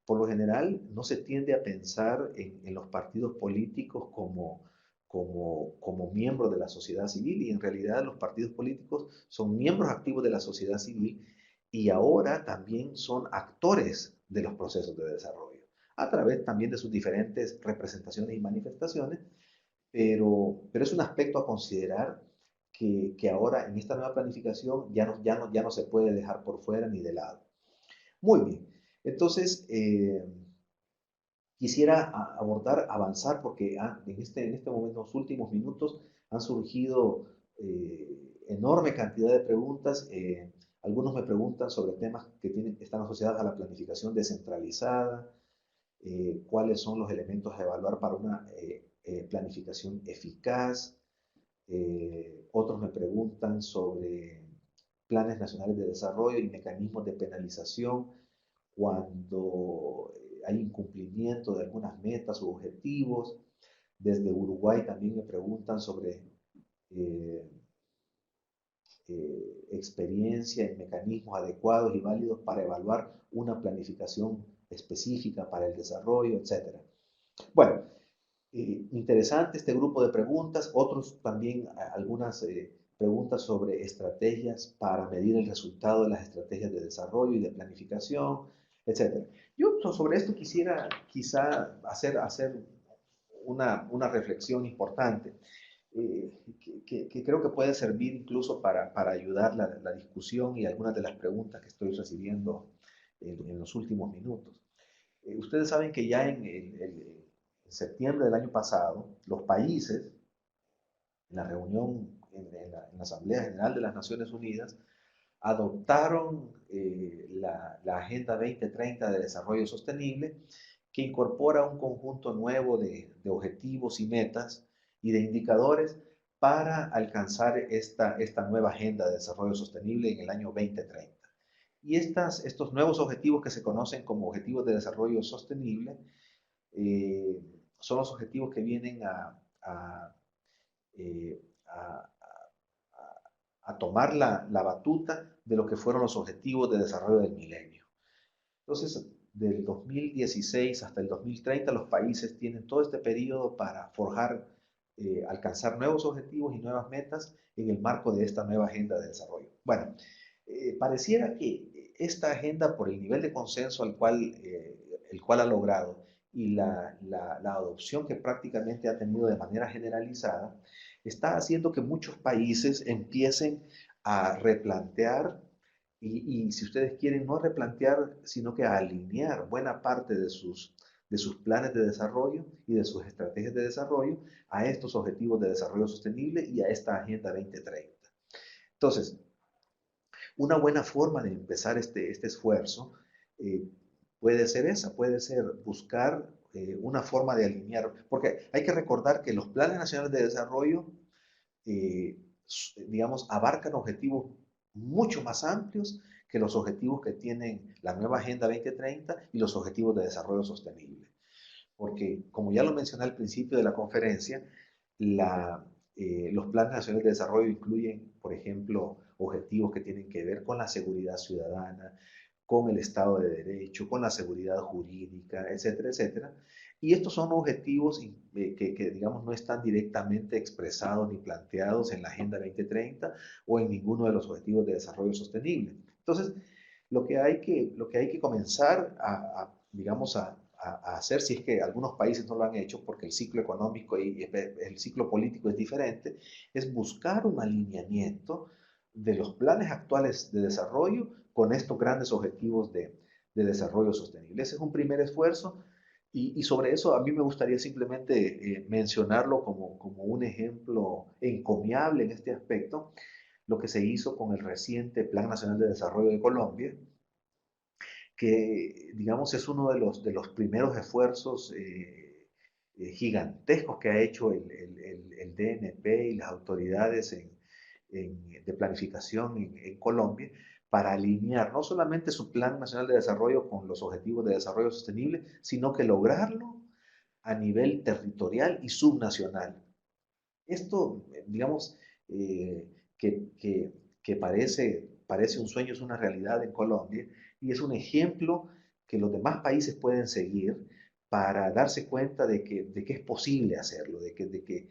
Por lo general, no se tiende a pensar en los partidos políticos como miembros de la sociedad civil y en realidad los partidos políticos son miembros activos de la sociedad civil y ahora también son actores de los procesos de desarrollo, a través también de sus diferentes representaciones y manifestaciones, pero es un aspecto a considerar que ahora en esta nueva planificación ya no se puede dejar por fuera ni de lado. Muy bien, entonces quisiera abordar, avanzar, porque en este momento, en los últimos minutos, han surgido enorme cantidad de preguntas. Algunos me preguntan sobre temas que están asociados a la planificación descentralizada, cuáles son los elementos a evaluar para una planificación eficaz. Otros me preguntan sobre planes nacionales de desarrollo y mecanismos de penalización cuando hay incumplimiento de algunas metas u objetivos. Desde Uruguay también me preguntan sobre eh, experiencia en mecanismos adecuados y válidos para evaluar una planificación específica para el desarrollo, etc. Bueno, interesante este grupo de preguntas. Otros también, algunas preguntas sobre estrategias para medir el resultado de las estrategias de desarrollo y de planificación, etc. Yo sobre esto quisiera quizá hacer una reflexión importante que creo que puede servir incluso para ayudar la discusión y algunas de las preguntas que estoy recibiendo en los últimos minutos. Ustedes saben que ya en septiembre del año pasado, los países, en la reunión, en la Asamblea General de las Naciones Unidas, adoptaron la Agenda 2030 de Desarrollo Sostenible, que incorpora un conjunto nuevo de objetivos y metas y de indicadores para alcanzar esta nueva Agenda de Desarrollo Sostenible en el año 2030. Y estos nuevos objetivos que se conocen como Objetivos de Desarrollo Sostenible eh, son los objetivos que vienen eh, a, a tomar la batuta de lo que fueron los objetivos de desarrollo del milenio. Entonces, del 2016 hasta el 2030, los países tienen todo este periodo para forjar, alcanzar nuevos objetivos y nuevas metas en el marco de esta nueva agenda de desarrollo. Bueno, pareciera que esta agenda, por el nivel de consenso el cual ha logrado y la adopción que prácticamente ha tenido de manera generalizada, está haciendo que muchos países empiecen a replantear y si ustedes quieren, no replantear, sino que a alinear buena parte de sus planes de desarrollo y de sus estrategias de desarrollo a estos objetivos de desarrollo sostenible y a esta Agenda 2030. Entonces, una buena forma de empezar este esfuerzo puede ser esa, puede ser buscar una forma de alinear, porque hay que recordar que los planes nacionales de desarrollo, eh, digamos, abarcan objetivos mucho más amplios que los objetivos que tienen la nueva Agenda 2030 y los objetivos de desarrollo sostenible. Porque, como ya lo mencioné al principio de la conferencia, los planes nacionales de desarrollo incluyen, por ejemplo, objetivos que tienen que ver con la seguridad ciudadana, con el Estado de Derecho, con la seguridad jurídica, etcétera, etcétera. Y estos son objetivos digamos, no están directamente expresados ni planteados en la Agenda 2030 o en ninguno de los Objetivos de Desarrollo Sostenible. Entonces, lo que hay que comenzar digamos, a hacer, si es que algunos países no lo han hecho, porque el ciclo económico y el ciclo político es diferente, es buscar un alineamiento de los planes actuales de desarrollo con estos grandes objetivos de desarrollo sostenible. Ese es un primer esfuerzo y sobre eso a mí me gustaría simplemente mencionarlo como un ejemplo encomiable en este aspecto, lo que se hizo con el reciente Plan Nacional de Desarrollo de Colombia, que digamos es uno de los primeros esfuerzos gigantescos que ha hecho el DNP y las autoridades de planificación en Colombia para alinear no solamente su Plan Nacional de Desarrollo con los Objetivos de Desarrollo Sostenible, sino que lograrlo a nivel territorial y subnacional. Esto, digamos, eh, que, que, que parece un sueño, es una realidad en Colombia y es un ejemplo que los demás países pueden seguir para darse cuenta de que es posible hacerlo, de que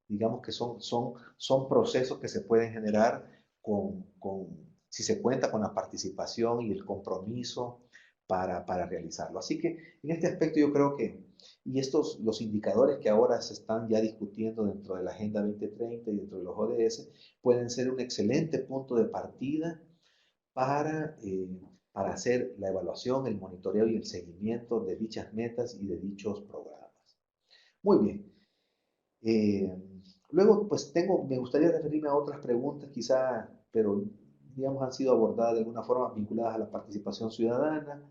digamos que son procesos que se pueden generar si se cuenta con la participación y el compromiso para realizarlo. Así que en este aspecto yo creo que y los indicadores que ahora se están ya discutiendo dentro de la Agenda 2030 y dentro de los ODS pueden ser un excelente punto de partida para, eh, para hacer la evaluación, el monitoreo y el seguimiento de dichas metas y de dichos programas. Muy bien. Eh, Luego, pues me gustaría referirme a otras preguntas quizá, pero digamos han sido abordadas de alguna forma vinculadas a la participación ciudadana,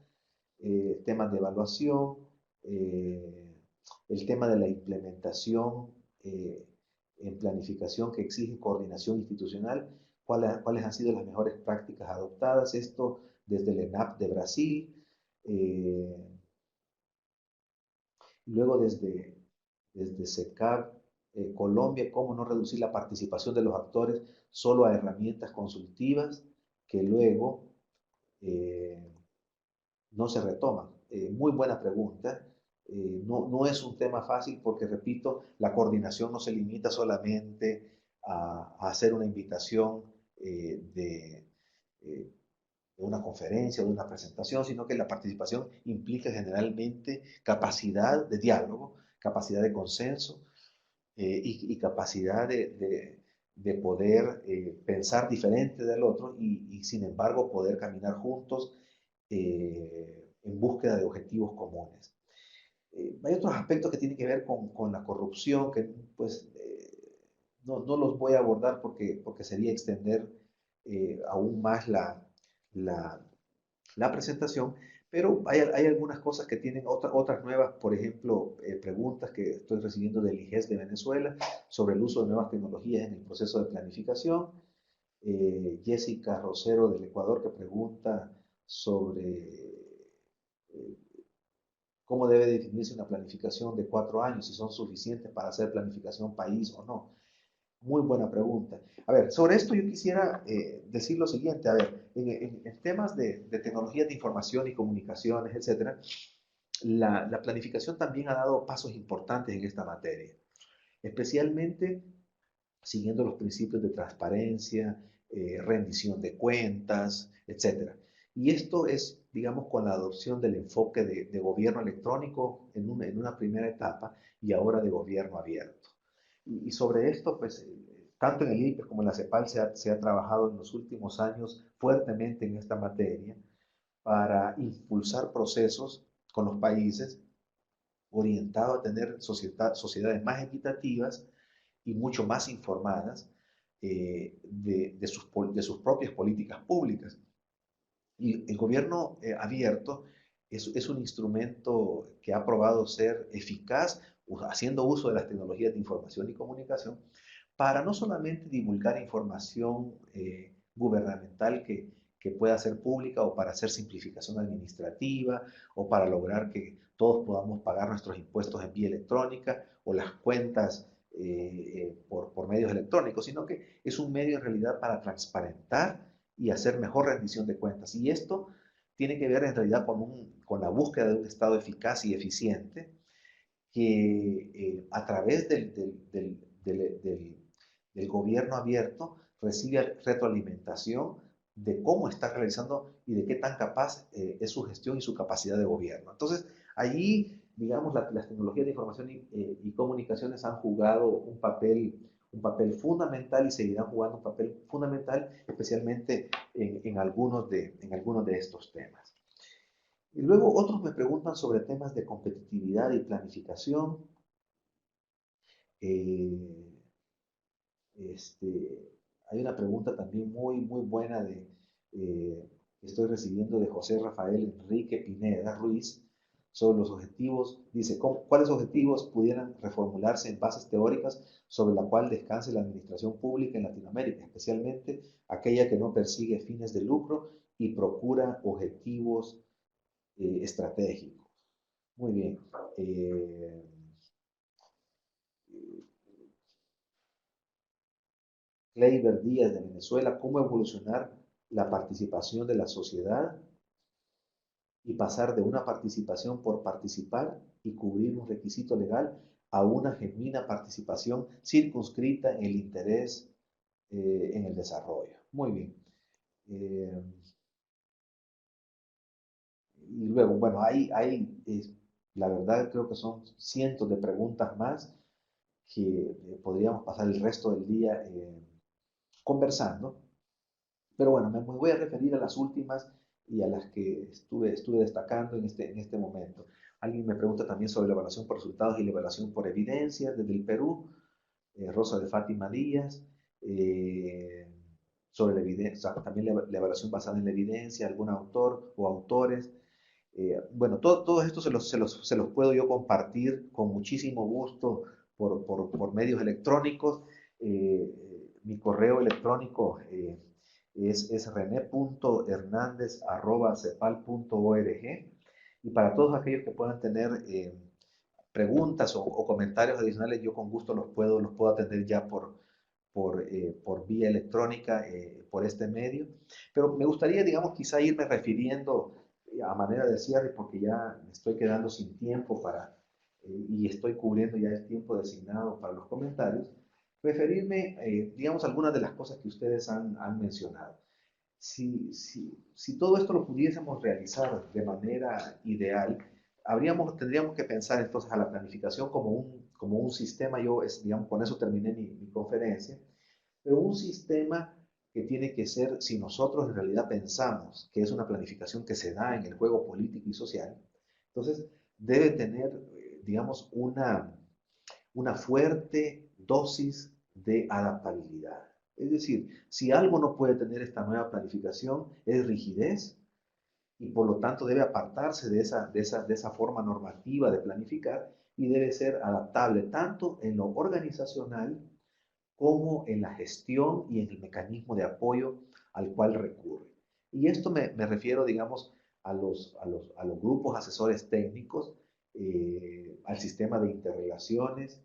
temas de evaluación, eh, el tema de la implementación en planificación que exige coordinación institucional, cuáles han sido las mejores prácticas adoptadas, esto desde el ENAP de Brasil, eh, luego desde SECAP, Colombia, cómo no reducir la participación de los actores solo a herramientas consultivas que luego eh, no se retoman. Muy buena pregunta. No es un tema fácil porque, repito, la coordinación no se limita solamente a hacer una invitación de una conferencia o de una presentación, sino que la participación implica generalmente capacidad de diálogo, capacidad de consenso y capacidad de poder pensar diferente del otro sin embargo poder caminar juntos en búsqueda de objetivos comunes. Hay otros aspectos que tienen que ver con la corrupción que pues no los voy a abordar porque sería extender aún más la, la presentación, pero hay algunas cosas que tienen otras nuevas, por ejemplo, preguntas que estoy recibiendo del IGES de Venezuela sobre el uso de nuevas tecnologías en el proceso de planificación. Jessica Rosero del Ecuador que pregunta sobre eh, cómo debe definirse una planificación de 4 años, si son suficientes para hacer planificación país o no. Muy buena pregunta. A ver, sobre esto yo quisiera decir lo siguiente. A ver, en temas de tecnologías de información y comunicaciones, etcétera, la planificación también ha dado pasos importantes en esta materia, especialmente siguiendo los principios de transparencia, rendición de cuentas, etcétera. Y esto es, digamos, con la adopción del enfoque de gobierno electrónico en una primera etapa y ahora de gobierno abierto. Y sobre esto, pues, tanto en el IPES como en la CEPAL se ha trabajado en los últimos años fuertemente en esta materia para impulsar procesos con los países orientados a tener sociedades más equitativas y mucho más informadas de sus propias políticas públicas. Y el gobierno abierto es un instrumento que ha probado ser eficaz haciendo uso de las tecnologías de información y comunicación para no solamente divulgar información gubernamental que pueda ser pública o para hacer simplificación administrativa o para lograr que todos podamos pagar nuestros impuestos en vía electrónica o las cuentas por medios electrónicos, sino que es un medio en realidad para transparentar y hacer mejor rendición de cuentas. Y esto tiene que ver en realidad con la búsqueda de un Estado eficaz y eficiente que a través del gobierno abierto recibe retroalimentación de cómo está realizando y de qué tan capaz es su gestión y su capacidad de gobierno. Entonces, allí, digamos, las tecnologías de información y comunicaciones han jugado un papel fundamental y seguirán jugando un papel fundamental, especialmente en algunos de estos temas. Y luego otros me preguntan sobre temas de competitividad y planificación. Eh, Hay una pregunta también muy buena que estoy recibiendo de José Rafael Enrique Pineda Ruiz sobre los objetivos. Dice, ¿cuáles objetivos pudieran reformularse en bases teóricas sobre la cual descanse la administración pública en Latinoamérica, especialmente aquella que no persigue fines de lucro y procura objetivos estratégicos? Muy bien. Kleiber Díaz de Venezuela, ¿cómo evolucionar la participación de la sociedad y pasar de una participación por participar y cubrir un requisito legal a una genuina participación circunscrita en el interés en el desarrollo? Muy bien. Eh, y luego, bueno, la verdad creo que son cientos de preguntas más que podríamos pasar el resto del día conversando. Pero bueno, me voy a referir a las últimas y a las que estuve destacando en este momento. Alguien me pregunta también sobre la evaluación por resultados y la evaluación por evidencias desde el Perú. Rosa de Fátima Díaz, eh, sobre la evidencia, también la evaluación basada en la evidencia, algún autor o autores. Bueno, todo esto se los puedo yo compartir con muchísimo gusto por medios electrónicos. Mi correo electrónico es rene.hernandez@cepal.org, y para todos aquellos que puedan tener preguntas o comentarios adicionales, yo con gusto los puedo atender ya por vía electrónica, por este medio. Pero me gustaría, digamos, quizá irme refiriendo a manera de cierre, porque ya me estoy quedando sin tiempo y estoy cubriendo ya el tiempo designado para los comentarios, referirme, digamos, a algunas de las cosas que ustedes han mencionado. Si todo esto lo pudiésemos realizar de manera ideal, tendríamos que pensar entonces a la planificación como un sistema. Digamos, con eso terminé mi conferencia, pero un sistema que tiene que ser, si nosotros en realidad pensamos que es una planificación que se da en el juego político y social, entonces debe tener, digamos, una fuerte dosis de adaptabilidad. Es decir, si algo no puede tener esta nueva planificación es rigidez, y por lo tanto debe apartarse de esa forma normativa de planificar y debe ser adaptable tanto en lo organizacional como en la gestión y en el mecanismo de apoyo al cual recurre. Y esto me refiero, digamos, a los grupos asesores técnicos, al sistema de interrelaciones,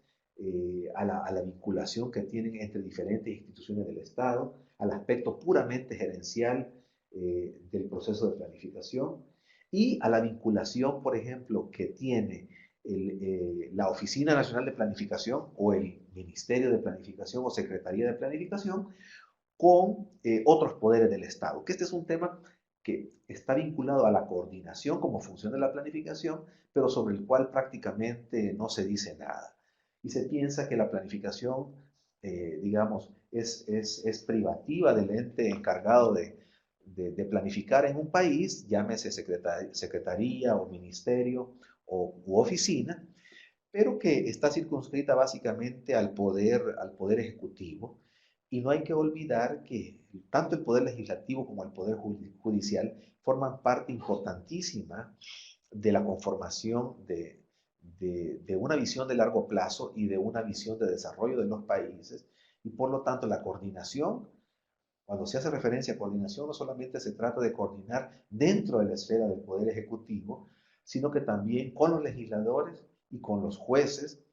a la vinculación que tienen entre diferentes instituciones del Estado, al aspecto puramente gerencial del proceso de planificación y a la vinculación, por ejemplo, que tiene la Oficina Nacional de Planificación o el Ministerio de Planificación o Secretaría de Planificación con otros poderes del Estado, que este es un tema que está vinculado a la coordinación como función de la planificación, pero sobre el cual prácticamente no se dice nada. Y se piensa que la planificación, digamos, es privativa del ente encargado de planificar en un país, llámese secretaría o ministerio u oficina, pero que está circunscrita básicamente al poder ejecutivo. Y no hay que olvidar que tanto el poder legislativo como el poder judicial forman parte importantísima de la conformación de una visión de largo plazo y de una visión de desarrollo de los países. Y por lo tanto, la coordinación, cuando se hace referencia a coordinación, no solamente se trata de coordinar dentro de la esfera del poder ejecutivo, sino que también con los legisladores y con los jueces,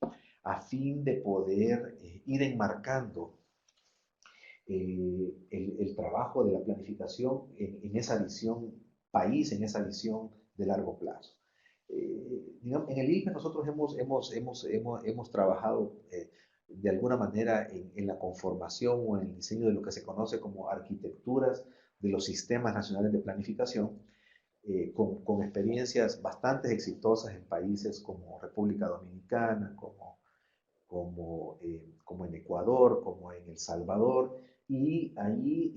a fin de poder ir enmarcando el trabajo de la planificación en esa visión país, en esa visión de largo plazo. Digamos, en el INPE nosotros hemos trabajado de alguna manera en la conformación o en el diseño de lo que se conoce como arquitecturas de los sistemas nacionales de planificación, con experiencias bastante exitosas en países como República Dominicana, como en Ecuador, como en El Salvador, y allí,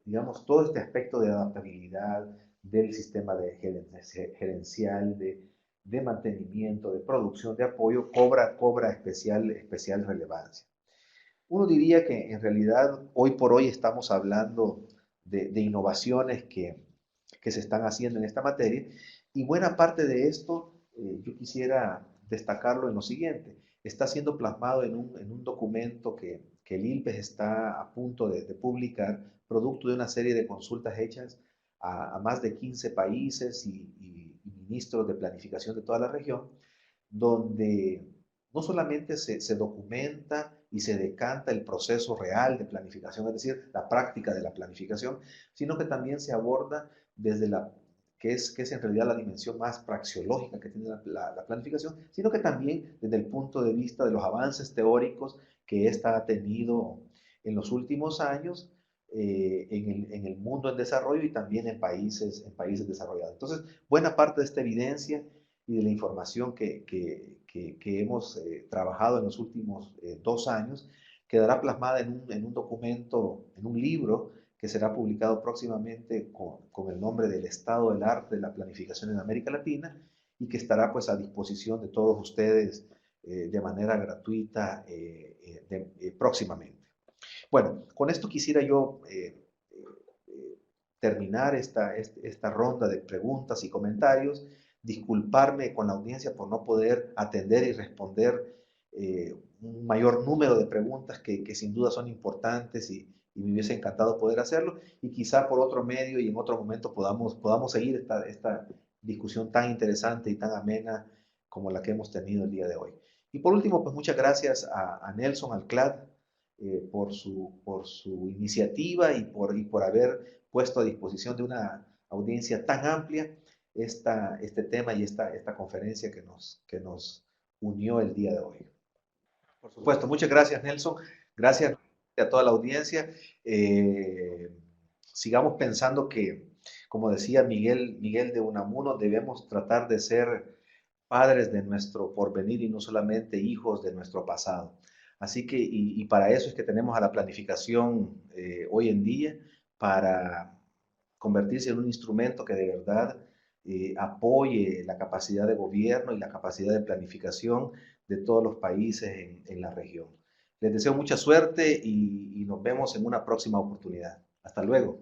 digamos, todo este aspecto de adaptabilidad del sistema gerencial, de mantenimiento, de producción, de apoyo, cobra especial relevancia. Uno diría que en realidad hoy por hoy estamos hablando de innovaciones que se están haciendo en esta materia, y buena parte de esto yo quisiera destacarlo en lo siguiente. Está siendo plasmado en un documento que el ILPES está a punto de publicar, producto de una serie de consultas hechas a más de 15 países y ministros de planificación de toda la región, donde no solamente se documenta y se decanta el proceso real de planificación, es decir, la práctica de la planificación, sino que también se aborda desde que es en realidad la dimensión más praxeológica que tiene la planificación, sino que también desde el punto de vista de los avances teóricos que ésta ha tenido en los últimos años en el mundo en desarrollo y también en países desarrollados. Entonces, buena parte de esta evidencia y de la información que hemos trabajado en los últimos 2 años quedará plasmada en un documento, en un libro que será publicado próximamente con el nombre del Estado del Arte de la Planificación en América Latina, y que estará pues a disposición de todos ustedes de manera gratuita próximamente. Bueno, con esto quisiera yo terminar esta ronda de preguntas y comentarios, disculparme con la audiencia por no poder atender y responder un mayor número de preguntas que sin duda son importantes y me hubiese encantado poder hacerlo, y quizá por otro medio y en otro momento podamos seguir esta discusión tan interesante y tan amena como la que hemos tenido el día de hoy. Y por último, pues muchas gracias a Nelson, al CLAD, por su iniciativa y por haber puesto a disposición de una audiencia tan amplia este tema y esta conferencia que nos unió el día de hoy. Por supuesto, muchas gracias, Nelson. Gracias a toda la audiencia. Sigamos pensando que, como decía Miguel de Unamuno, debemos tratar de ser padres de nuestro porvenir y no solamente hijos de nuestro pasado. Así que, y para eso es que tenemos a la planificación hoy en día, para convertirse en un instrumento que de verdad apoye la capacidad de gobierno y la capacidad de planificación de todos los países en la región. Les deseo mucha suerte y nos vemos en una próxima oportunidad. Hasta luego.